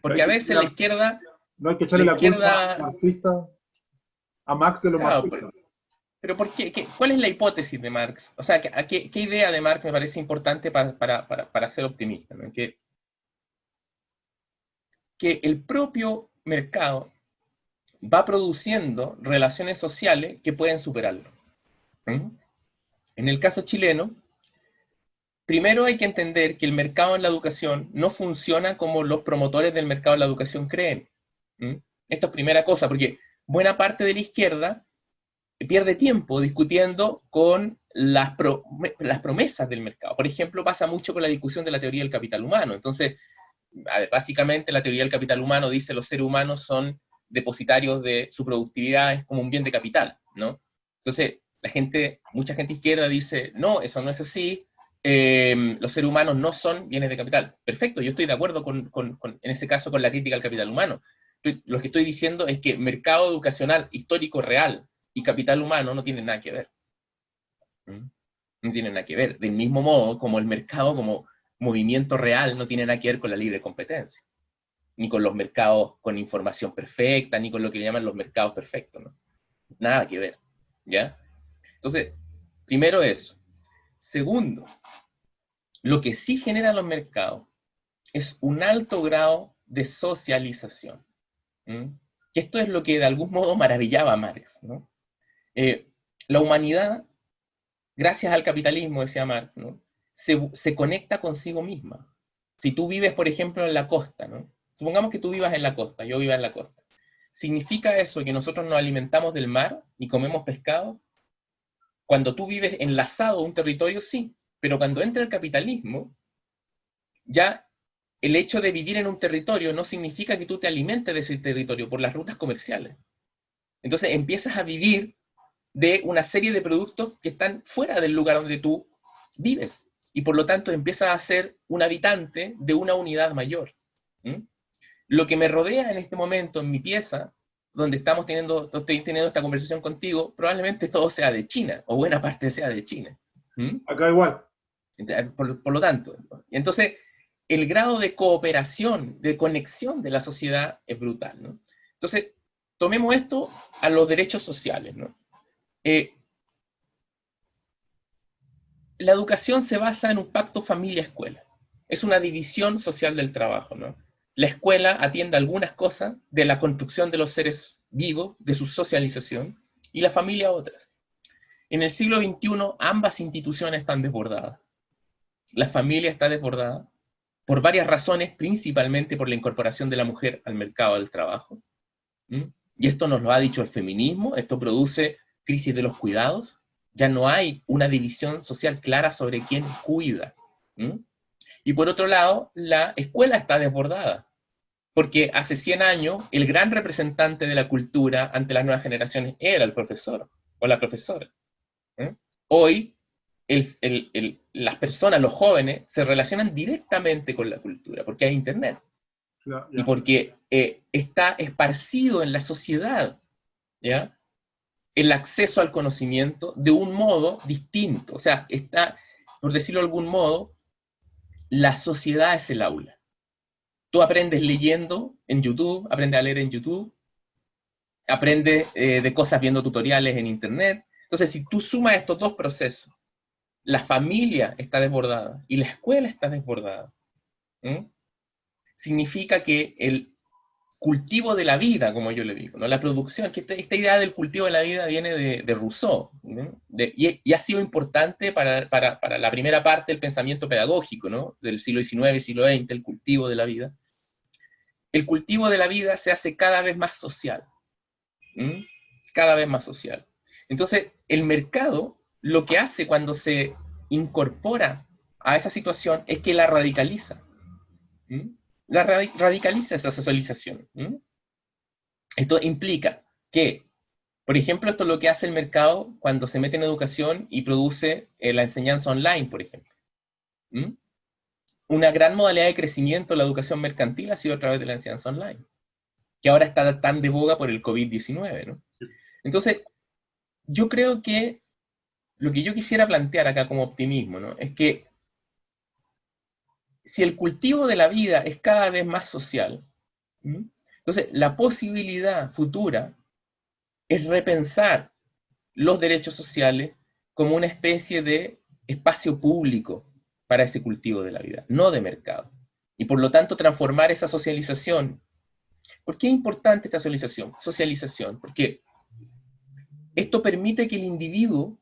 Speaker 3: Porque a veces la izquierda...
Speaker 2: No hay que echarle la culpa a marxista, a Marx de lo marxista.
Speaker 3: Pero ¿por qué? ¿Cuál es la hipótesis de Marx? O sea, ¿qué idea de Marx me parece importante para ser optimista, ¿no? Que el propio mercado va produciendo relaciones sociales que pueden superarlo. En el caso chileno, primero hay que entender que el mercado en la educación no funciona como los promotores del mercado en la educación creen. Esto es primera cosa, porque buena parte de la izquierda pierde tiempo discutiendo con las promesas del mercado. Por ejemplo, pasa mucho con la discusión de la teoría del capital humano. Entonces, básicamente la teoría del capital humano dice que los seres humanos son depositarios de su productividad, es como un bien de capital, ¿no? Entonces, mucha gente izquierda dice, no, eso no es así, los seres humanos no son bienes de capital. Perfecto, yo estoy de acuerdo en ese caso con la crítica al capital humano. Lo que estoy diciendo es que mercado educacional histórico real y capital humano no tienen nada que ver. No tienen nada que ver. Del mismo modo como el mercado como movimiento real no tiene nada que ver con la libre competencia, ni con los mercados con información perfecta, ni con lo que llaman los mercados perfectos, ¿no? Nada que ver, ¿ya? Entonces, primero eso. Segundo, lo que sí generan los mercados es un alto grado de socialización. Que esto es lo que de algún modo maravillaba a Marx, ¿no? La humanidad, gracias al capitalismo, decía Marx, ¿no? se conecta consigo misma. Si tú vives, por ejemplo, en la costa, ¿no? Supongamos que tú vivas en la costa, yo viva en la costa. ¿Significa eso que nosotros nos alimentamos del mar y comemos pescado? Cuando tú vives enlazado a un territorio, sí, pero cuando entra el capitalismo, ya el hecho de vivir en un territorio no significa que tú te alimentes de ese territorio por las rutas comerciales. Entonces empiezas a vivir de una serie de productos que están fuera del lugar donde tú vives, y por lo tanto empiezas a ser un habitante de una unidad mayor. Lo que me rodea en este momento en mi pieza, donde estoy teniendo esta conversación contigo, probablemente todo sea de China, o buena parte sea de China.
Speaker 2: Acá igual.
Speaker 3: Por lo tanto, entonces el grado de cooperación, de conexión de la sociedad es brutal, ¿no? Entonces, tomemos esto a los derechos sociales, ¿no? La educación se basa en un pacto familia-escuela. Es una división social del trabajo, ¿no? La escuela atiende algunas cosas de la construcción de los seres vivos, de su socialización, y la familia otras. En el siglo XXI, ambas instituciones están desbordadas. La familia está desbordada por varias razones, principalmente por la incorporación de la mujer al mercado del trabajo. Y esto nos lo ha dicho el feminismo, esto produce crisis de los cuidados, ya no hay una división social clara sobre quién cuida. ¿Mm? Y por otro lado, la escuela está desbordada, porque hace 100 años el gran representante de la cultura ante las nuevas generaciones era el profesor o la profesora. ¿Mm? Hoy las personas, los jóvenes, se relacionan directamente con la cultura, porque hay internet, y porque está esparcido en la sociedad, ¿ya?, el acceso al conocimiento de un modo distinto. O sea, está, por decirlo de algún modo, la sociedad es el aula. Tú aprendes leyendo en YouTube, aprendes a leer en YouTube, aprendes de cosas viendo tutoriales en internet. Entonces, si tú sumas estos dos procesos, la familia está desbordada y la escuela está desbordada, ¿Mm? Significa que el cultivo de la vida, como yo le digo, ¿no?, la producción, que esta idea del cultivo de la vida viene de Rousseau, ¿no?, y ha sido importante para la primera parte del pensamiento pedagógico, ¿no?, del siglo XIX y siglo XX, el cultivo de la vida. El cultivo de la vida se hace cada vez más social, ¿Mm? Cada vez más social. Entonces, el mercado lo que hace cuando se incorpora a esa situación es que la radicaliza. ¿Mm? Radicaliza esa socialización. ¿Mm? Esto implica que, por ejemplo, esto es lo que hace el mercado cuando se mete en educación y produce la enseñanza online, por ejemplo. ¿Mm? Una gran modalidad de crecimiento de la educación mercantil ha sido a través de la enseñanza online, que ahora está tan de boga por el COVID-19, ¿no? Entonces, yo creo que lo que yo quisiera plantear acá como optimismo, ¿no?, es que si el cultivo de la vida es cada vez más social, entonces la posibilidad futura es repensar los derechos sociales como una especie de espacio público para ese cultivo de la vida, no de mercado. Y por lo tanto transformar esa socialización. ¿Por qué es importante esta socialización? Porque esto permite que el individuo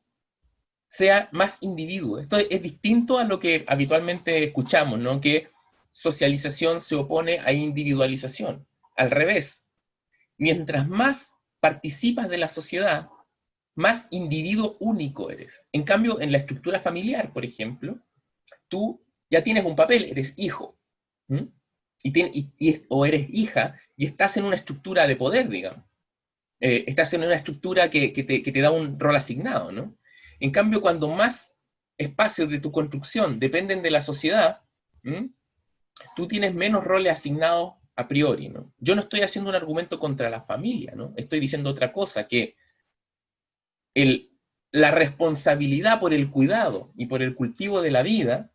Speaker 3: sea más individuo. Esto es distinto a lo que habitualmente escuchamos, ¿no?, que socialización se opone a individualización. Al revés, mientras más participas de la sociedad, más individuo único eres. En cambio, en la estructura familiar, por ejemplo, tú ya tienes un papel, eres hijo, o eres hija, y estás en una estructura de poder, digamos. Estás en una estructura que te da un rol asignado, ¿no? En cambio, cuando más espacios de tu construcción dependen de la sociedad, tú tienes menos roles asignados a priori, ¿no? Yo no estoy haciendo un argumento contra la familia, ¿no? Estoy diciendo otra cosa, que la responsabilidad por el cuidado y por el cultivo de la vida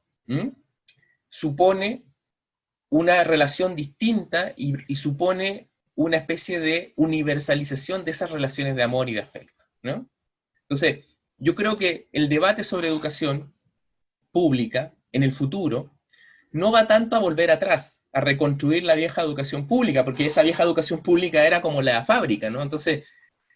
Speaker 3: supone una relación distinta y supone una especie de universalización de esas relaciones de amor y de afecto, ¿no? Entonces, yo creo que el debate sobre educación pública en el futuro no va tanto a volver atrás, a reconstruir la vieja educación pública, porque esa vieja educación pública era como la fábrica, ¿no? Entonces,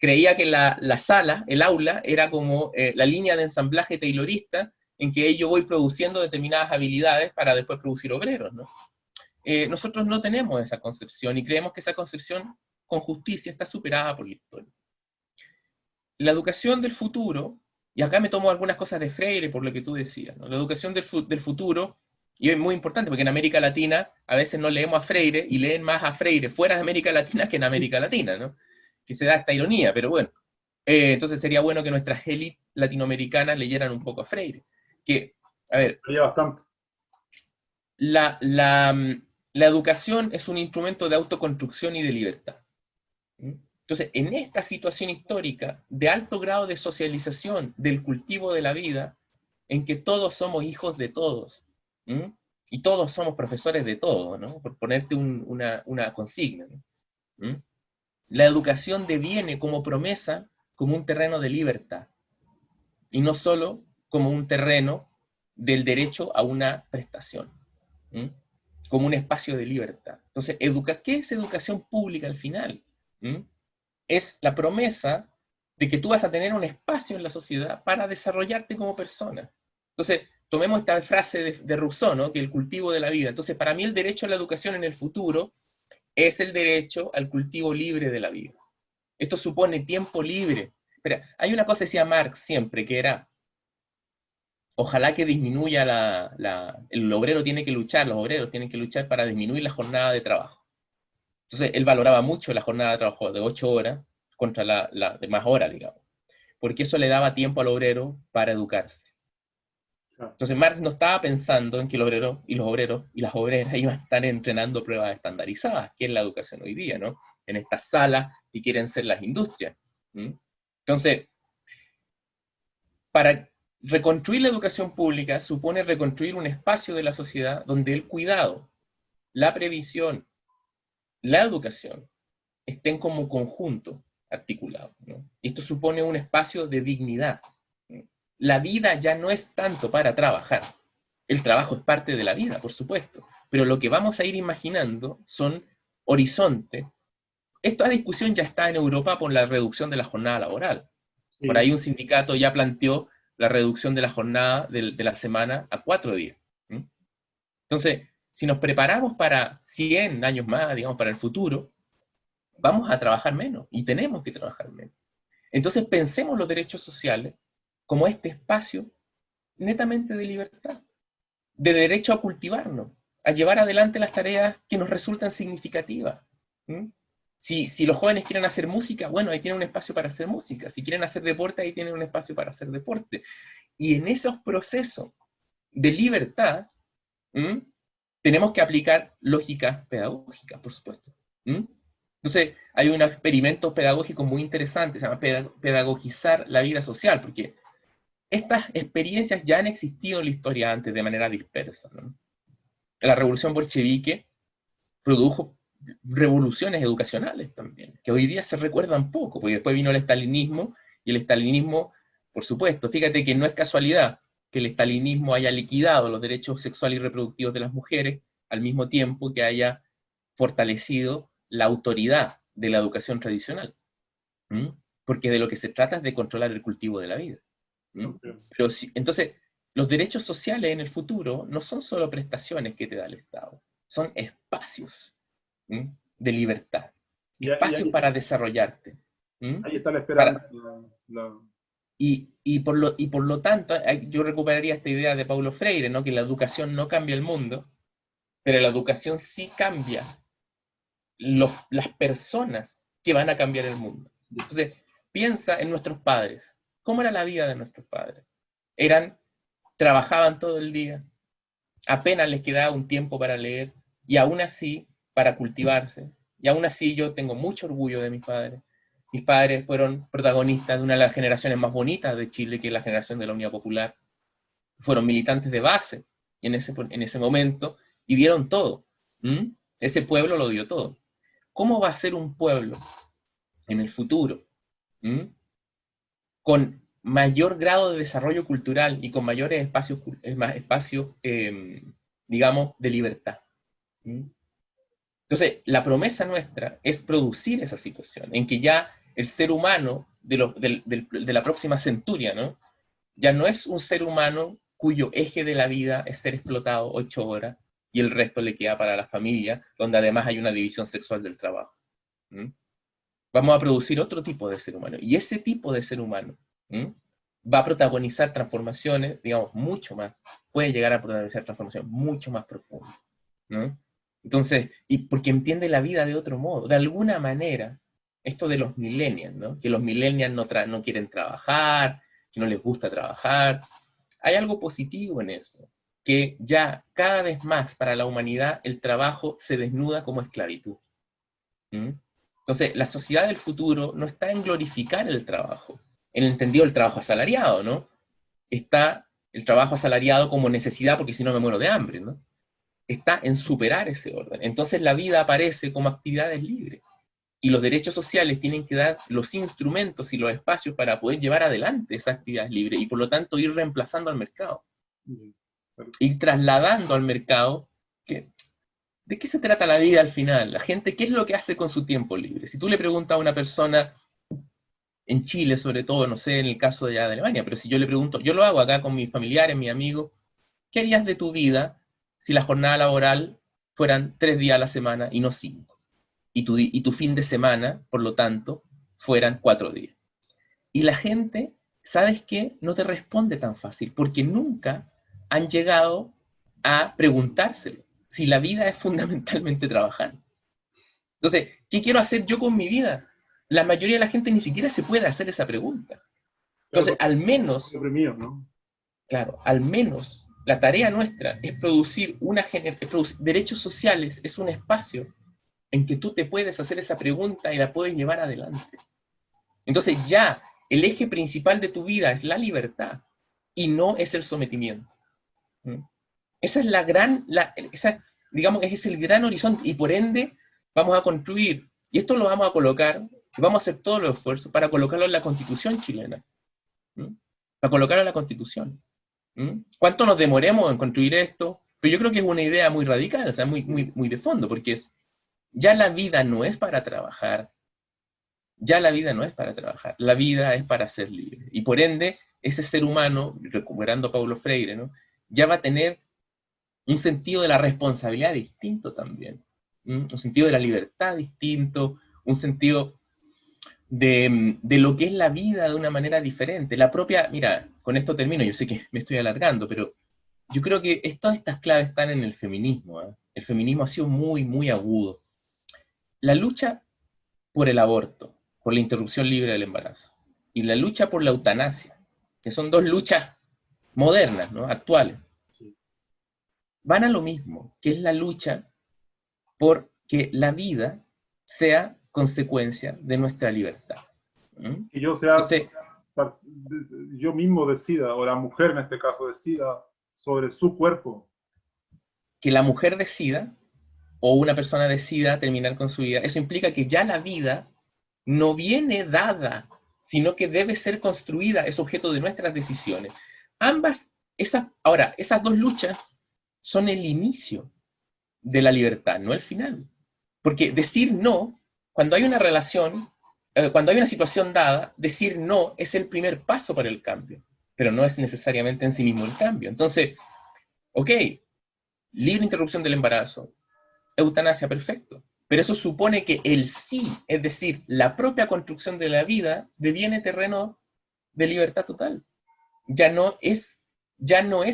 Speaker 3: creía que la sala, el aula, era como la línea de ensamblaje taylorista en que yo voy produciendo determinadas habilidades para después producir obreros, ¿no? Nosotros no tenemos esa concepción y creemos que esa concepción con justicia está superada por la historia. La educación del futuro, y acá me tomo algunas cosas de Freire por lo que tú decías, ¿no? La educación del futuro, y es muy importante porque en América Latina a veces no leemos a Freire y leen más a Freire fuera de América Latina que en América Latina, ¿no? Que se da esta ironía, pero bueno. Entonces sería bueno que nuestras élites latinoamericanas leyeran un poco a Freire. Que, a ver,
Speaker 2: bastante.
Speaker 3: La educación es un instrumento de autoconstrucción y de libertad. Entonces, en esta situación histórica de alto grado de socialización del cultivo de la vida, en que todos somos hijos de todos, y todos somos profesores de todo, ¿no?, por ponerte una consigna, ¿no? La educación deviene como promesa como un terreno de libertad, y no solo como un terreno del derecho a una prestación, como un espacio de libertad. Entonces, ¿qué es educación pública al final? Es la promesa de que tú vas a tener un espacio en la sociedad para desarrollarte como persona. Entonces, tomemos esta frase de Rousseau, ¿no?, que el cultivo de la vida. Entonces, para mí el derecho a la educación en el futuro es el derecho al cultivo libre de la vida. Esto supone tiempo libre, Espera, hay una cosa que decía Marx siempre, que era, ojalá que disminuya el obrero tiene que luchar, los obreros tienen que luchar para disminuir la jornada de trabajo. Entonces, él valoraba mucho la jornada de trabajo de 8 horas contra la de más horas, digamos, porque eso le daba tiempo al obrero para educarse.
Speaker 2: Claro.
Speaker 3: Entonces, Marx no estaba pensando en que el obrero y los obreros y las obreras iban a estar entrenando pruebas estandarizadas, que es la educación hoy día, ¿no? En estas salas que quieren ser las industrias. ¿Mm? Entonces, para reconstruir la educación pública supone reconstruir un espacio de la sociedad donde el cuidado, la previsión, la educación estén como conjunto articulado, ¿no? Y esto supone un espacio de dignidad. La vida ya no es tanto para trabajar. El trabajo es parte de la vida, por supuesto, pero lo que vamos a ir imaginando son horizontes. Esta discusión ya está en Europa por la reducción de la jornada laboral.
Speaker 2: Sí.
Speaker 3: Por ahí un sindicato ya planteó la reducción de la jornada de la semana a 4 días. ¿Mm? Entonces, si nos preparamos para 100 años más, digamos, para el futuro, vamos a trabajar menos y tenemos que trabajar menos. Entonces, pensemos los derechos sociales como este espacio netamente de libertad, de derecho a cultivarnos, a llevar adelante las tareas que nos resultan significativas. ¿Mm? Si los jóvenes quieren hacer música, bueno, ahí tienen un espacio para hacer música. Si quieren hacer deporte, ahí tienen un espacio para hacer deporte. Y en esos procesos de libertad, tenemos que aplicar lógicas pedagógicas, por supuesto. Entonces, hay unos experimentos pedagógicos muy interesantes, se llama pedagogizar la vida social, porque estas experiencias ya han existido en la historia antes de manera dispersa, ¿no? La revolución bolchevique produjo revoluciones educacionales también, que hoy día se recuerdan poco, porque después vino el estalinismo, y el estalinismo, por supuesto, fíjate que no es casualidad que el estalinismo haya liquidado los derechos sexuales y reproductivos de las mujeres, al mismo tiempo que haya fortalecido la autoridad de la educación tradicional. Porque de lo que se trata es de controlar el cultivo de la vida. Pero entonces, los derechos sociales en el futuro no son solo prestaciones que te da el Estado, son espacios de libertad, espacios para desarrollarte.
Speaker 2: Ahí está la esperanza.
Speaker 3: Y por lo tanto, yo recuperaría esta idea de Paulo Freire, ¿no? Que la educación no cambia el mundo, pero la educación sí cambia las personas que van a cambiar el mundo. Entonces, piensa en nuestros padres. ¿Cómo era la vida de nuestros padres? Trabajaban todo el día, apenas les quedaba un tiempo para leer, y aún así, para cultivarse. Y aún así yo tengo mucho orgullo de mis padres. Mis padres fueron protagonistas de una de las generaciones más bonitas de Chile, que es la generación de la Unidad Popular. Fueron militantes de base en ese momento, y dieron todo. Ese pueblo lo dio todo. ¿Cómo va a ser un pueblo en el futuro con mayor grado de desarrollo cultural y con mayores espacios, digamos, de libertad? Entonces, la promesa nuestra es producir esa situación, en que ya el ser humano de la próxima centuria, ¿no? Ya no es un ser humano cuyo eje de la vida es ser explotado 8 horas y el resto le queda para la familia, donde además hay una división sexual del trabajo. Vamos a producir otro tipo de ser humano, y ese tipo de ser humano va a protagonizar transformaciones, digamos, mucho más, puede llegar a protagonizar transformaciones mucho más profundas, ¿no? Entonces, y porque entiende la vida de otro modo, de alguna manera, esto de los millennials, ¿no? Que los millennials no quieren trabajar, que no les gusta trabajar, hay algo positivo en eso, que ya cada vez más para la humanidad el trabajo se desnuda como esclavitud. Entonces, la sociedad del futuro no está en glorificar el trabajo, en el entendido del trabajo asalariado, ¿no? Está el trabajo asalariado como necesidad porque si no me muero de hambre, ¿no? Está en superar ese orden. Entonces la vida aparece como actividades libres. Y los derechos sociales tienen que dar los instrumentos y los espacios para poder llevar adelante esas actividades libres y por lo tanto ir reemplazando al mercado. Ir trasladando al mercado ¿de qué se trata la vida al final? La gente, ¿qué es lo que hace con su tiempo libre? Si tú le preguntas a una persona en Chile, sobre todo, no sé, en el caso de Alemania, pero si yo le pregunto, yo lo hago acá con mis familiares, mis amigos, ¿qué harías de tu vida si la jornada laboral fueran 3 días a la semana y no 5? Y tu fin de semana, por lo tanto, fueran 4 días. Y la gente, ¿sabes qué? No te responde tan fácil, porque nunca han llegado a preguntárselo, si la vida es fundamentalmente trabajar. Entonces, ¿qué quiero hacer yo con mi vida? La mayoría de la gente ni siquiera se puede hacer esa pregunta. Entonces,
Speaker 2: Claro,
Speaker 3: al menos,
Speaker 2: deprimidos, ¿no?
Speaker 3: claro, al menos la tarea nuestra es producir derechos sociales, es un espacio en que tú te puedes hacer esa pregunta y la puedes llevar adelante. Entonces ya el eje principal de tu vida es la libertad y no es el sometimiento. ¿Mm? Esa es la gran, digamos, ese es el gran horizonte y por ende vamos a construir, y esto lo vamos a colocar, vamos a hacer todos los esfuerzos para colocarlo en la Constitución chilena. ¿Mm? Para colocarlo en la Constitución. ¿Mm? ¿Cuánto nos demoremos en construir esto? Pero yo creo que es una idea muy radical, o sea, muy de fondo, porque ya la vida no es para trabajar, ya la vida no es para trabajar, la vida es para ser libre. Y por ende, ese ser humano, recuperando a Paulo Freire, ¿no? Ya va a tener un sentido de la responsabilidad distinto también, un sentido de la libertad distinto, un sentido de lo que es la vida de una manera diferente. La propia, mira, con esto termino, yo sé que me estoy alargando, pero yo creo que todas estas claves están en el feminismo. ¿Eh? El feminismo ha sido muy agudo. La lucha por el aborto, por la interrupción libre del embarazo, y la lucha por la eutanasia, que son dos luchas modernas, ¿no? Actuales,
Speaker 2: Sí.
Speaker 3: van a lo mismo, que es la lucha por que la vida sea consecuencia de nuestra libertad. ¿Mm?
Speaker 2: Que yo sea,
Speaker 3: Entonces,
Speaker 2: yo mismo decida, o la mujer en este caso decida sobre su cuerpo.
Speaker 3: que la mujer decida, o una persona decida terminar con su vida, eso implica que ya la vida no viene dada, sino que debe ser construida, es objeto de nuestras decisiones. Ahora, esas dos luchas son el inicio de la libertad, no el final. Porque decir no, cuando hay una relación, cuando hay una situación dada, decir no es el primer paso para el cambio, pero no es necesariamente en sí mismo el cambio. Entonces, ok, libre interrupción del embarazo, eutanasia, perfecto. Pero eso supone que el sí, es decir, la propia construcción de la vida, deviene terreno de libertad total. Ya no es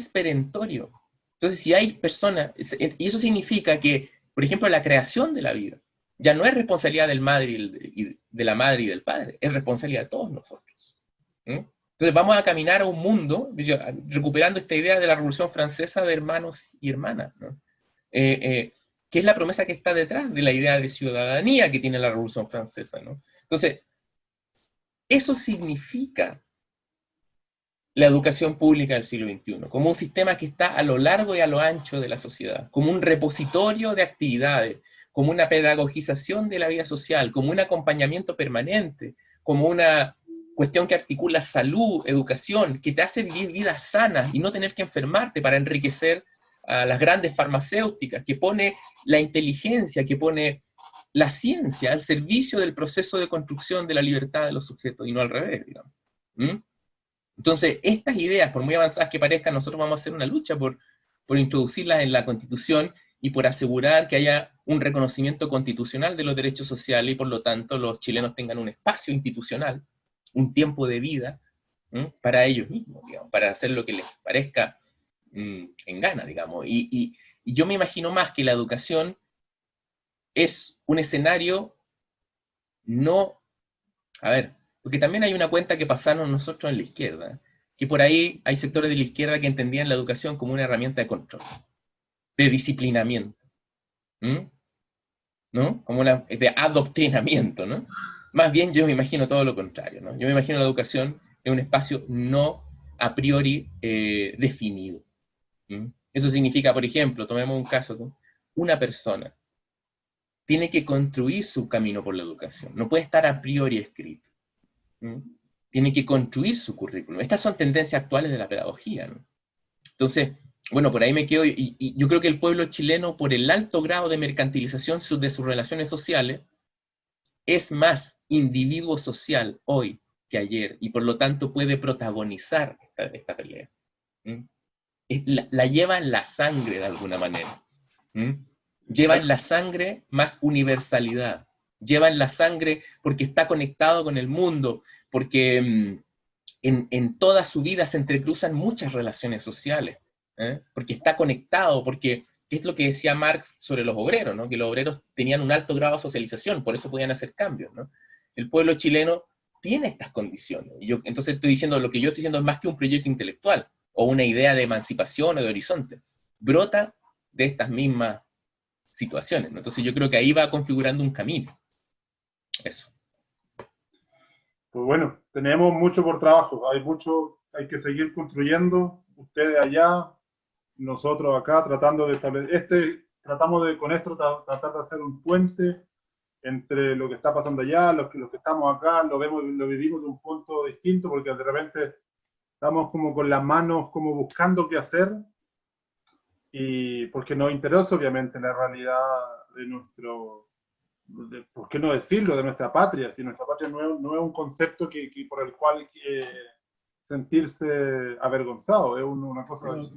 Speaker 3: perentorio. Entonces, si hay personas, y eso significa que, por ejemplo, la creación de la vida ya no es responsabilidad de la madre y del padre, es responsabilidad de todos nosotros. ¿Mm? Entonces, vamos a caminar a un mundo, recuperando esta idea de la Revolución Francesa de hermanos y hermanas, ¿no? Que es la promesa que está detrás de la idea de ciudadanía que tiene la Revolución Francesa, ¿no? Entonces, eso significa la educación pública del siglo XXI, como un sistema que está a lo largo y a lo ancho de la sociedad, como un repositorio de actividades, como una pedagogización de la vida social, como un acompañamiento permanente, como una cuestión que articula salud, educación, que te hace vivir vidas sanas y no tener que enfermarte para enriquecer a las grandes farmacéuticas, que pone la inteligencia, que pone la ciencia al servicio del proceso de construcción de la libertad de los sujetos y no al revés, digamos. ¿Mm? Entonces, estas ideas, por muy avanzadas que parezcan, nosotros vamos a hacer una lucha por introducirlas en la Constitución y por asegurar que haya un reconocimiento constitucional de los derechos sociales y por lo tanto los chilenos tengan un espacio institucional, un tiempo de vida para ellos mismos, digamos, para hacer lo que les parezca en gana, digamos. Y yo me imagino más que la educación es un escenario no, a ver, porque también hay una cuenta que pasamos nosotros en la izquierda, que por ahí hay sectores de la izquierda que entendían la educación como una herramienta de control, de disciplinamiento, ¿no? Como de adoctrinamiento, ¿no? Más bien yo me imagino todo lo contrario, ¿no? Yo me imagino la educación en un espacio no a priori definido. Eso significa, por ejemplo, tomemos un caso, ¿no? Una persona tiene que construir su camino por la educación, no puede estar a priori escrito. Tiene que construir su currículum. Estas son tendencias actuales de la pedagogía, ¿no? Entonces, bueno, por ahí me quedo, y yo creo que el pueblo chileno, por el alto grado de mercantilización de sus relaciones sociales, es más individuo social hoy que ayer, y por lo tanto puede protagonizar esta pelea. La lleva en la sangre de alguna manera. Lleva en la sangre más universalidad, lleva en la sangre porque está conectado con el mundo, porque en toda su vida se entrecruzan muchas relaciones sociales, porque está conectado, porque es lo que decía Marx sobre los obreros, ¿no? Que los obreros tenían un alto grado de socialización, por eso podían hacer cambios, ¿no? El pueblo chileno tiene estas condiciones. Entonces estoy diciendo, lo que yo estoy diciendo es más que un proyecto intelectual, o una idea de emancipación o de horizonte. Brota de estas mismas situaciones, ¿no? Entonces yo creo que ahí va configurando un camino. Eso.
Speaker 2: Pues bueno, tenemos mucho por trabajo, hay que seguir construyendo, ustedes allá, nosotros acá, tratando de establecer, tratamos de con esto tratar de hacer un puente entre lo que está pasando allá, los que estamos acá, lo vivimos de un punto distinto, porque de repente estamos como con las manos, como buscando qué hacer, y porque nos interesa obviamente la realidad de ¿por qué no decirlo?, de nuestra patria. Si nuestra patria no es un concepto por el cual sentirse avergonzado, es una cosa normal.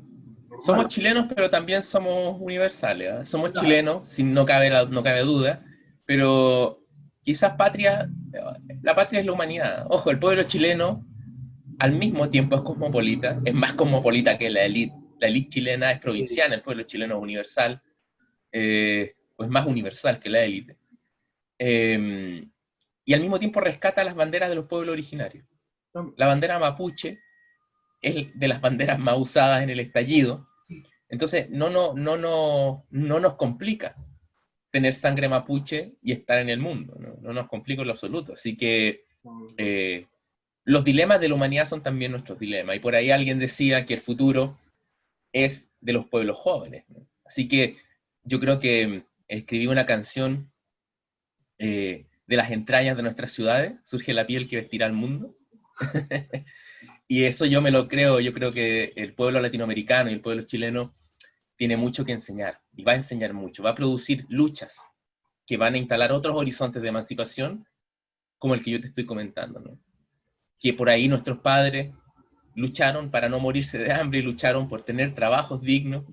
Speaker 3: Somos chilenos, pero también somos universales, ¿eh? Somos chilenos, sin no cabe duda, pero quizás la patria es la humanidad. Ojo, el pueblo chileno al mismo tiempo es cosmopolita, es más cosmopolita que la élite. La élite chilena es provinciana, el pueblo chileno es universal, pues más universal que la élite. Y al mismo tiempo rescata las banderas de los pueblos originarios. La bandera mapuche es de las banderas más usadas en el estallido. Entonces no nos complica tener sangre mapuche y estar en el mundo, no nos complica en lo absoluto. Así que los dilemas de la humanidad son también nuestros dilemas. Y por ahí alguien decía que el futuro es de los pueblos jóvenes, ¿no? Así que yo creo que escribí una canción de las entrañas de nuestras ciudades, surge la piel que vestirá al mundo. Y eso yo me lo creo, yo creo que el pueblo latinoamericano y el pueblo chileno tiene mucho que enseñar, y va a enseñar mucho, va a producir luchas que van a instalar otros horizontes de emancipación, como el que yo te estoy comentando, ¿no? Que por ahí nuestros padres lucharon para no morirse de hambre, y lucharon por tener trabajos dignos,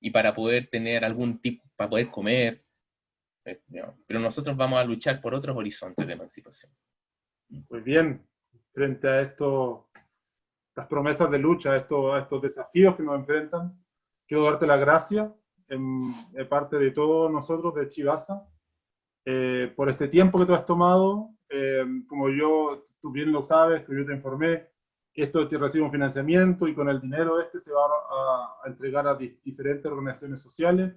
Speaker 3: y para poder tener algún tipo, para poder comer, ¿no? Pero nosotros vamos a luchar por otros horizontes de emancipación.
Speaker 2: Pues bien, frente a las promesas de lucha, a estos desafíos que nos enfrentan, quiero darte las gracias de parte de todos nosotros de Chivasa por este tiempo que tú has tomado. Como tú bien lo sabes, que yo te informé, esto recibe un financiamiento y con el dinero se va a entregar a diferentes organizaciones sociales.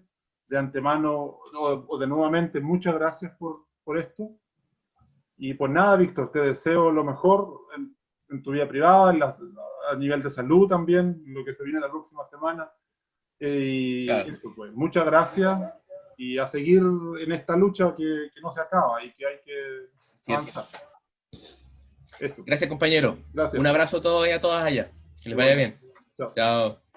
Speaker 2: De antemano, o de nuevamente, muchas gracias por esto. Y pues nada, Víctor, te deseo lo mejor en tu vida privada, a nivel de salud también, lo que se viene la próxima semana. Y
Speaker 3: Claro.
Speaker 2: eso pues, muchas gracias y a seguir en esta lucha que no se acaba y que hay que avanzar. Eso.
Speaker 3: Gracias, compañero.
Speaker 2: Gracias.
Speaker 3: Un abrazo a todos y a todas allá. Que les vaya bien.
Speaker 2: Chao.
Speaker 3: Chao.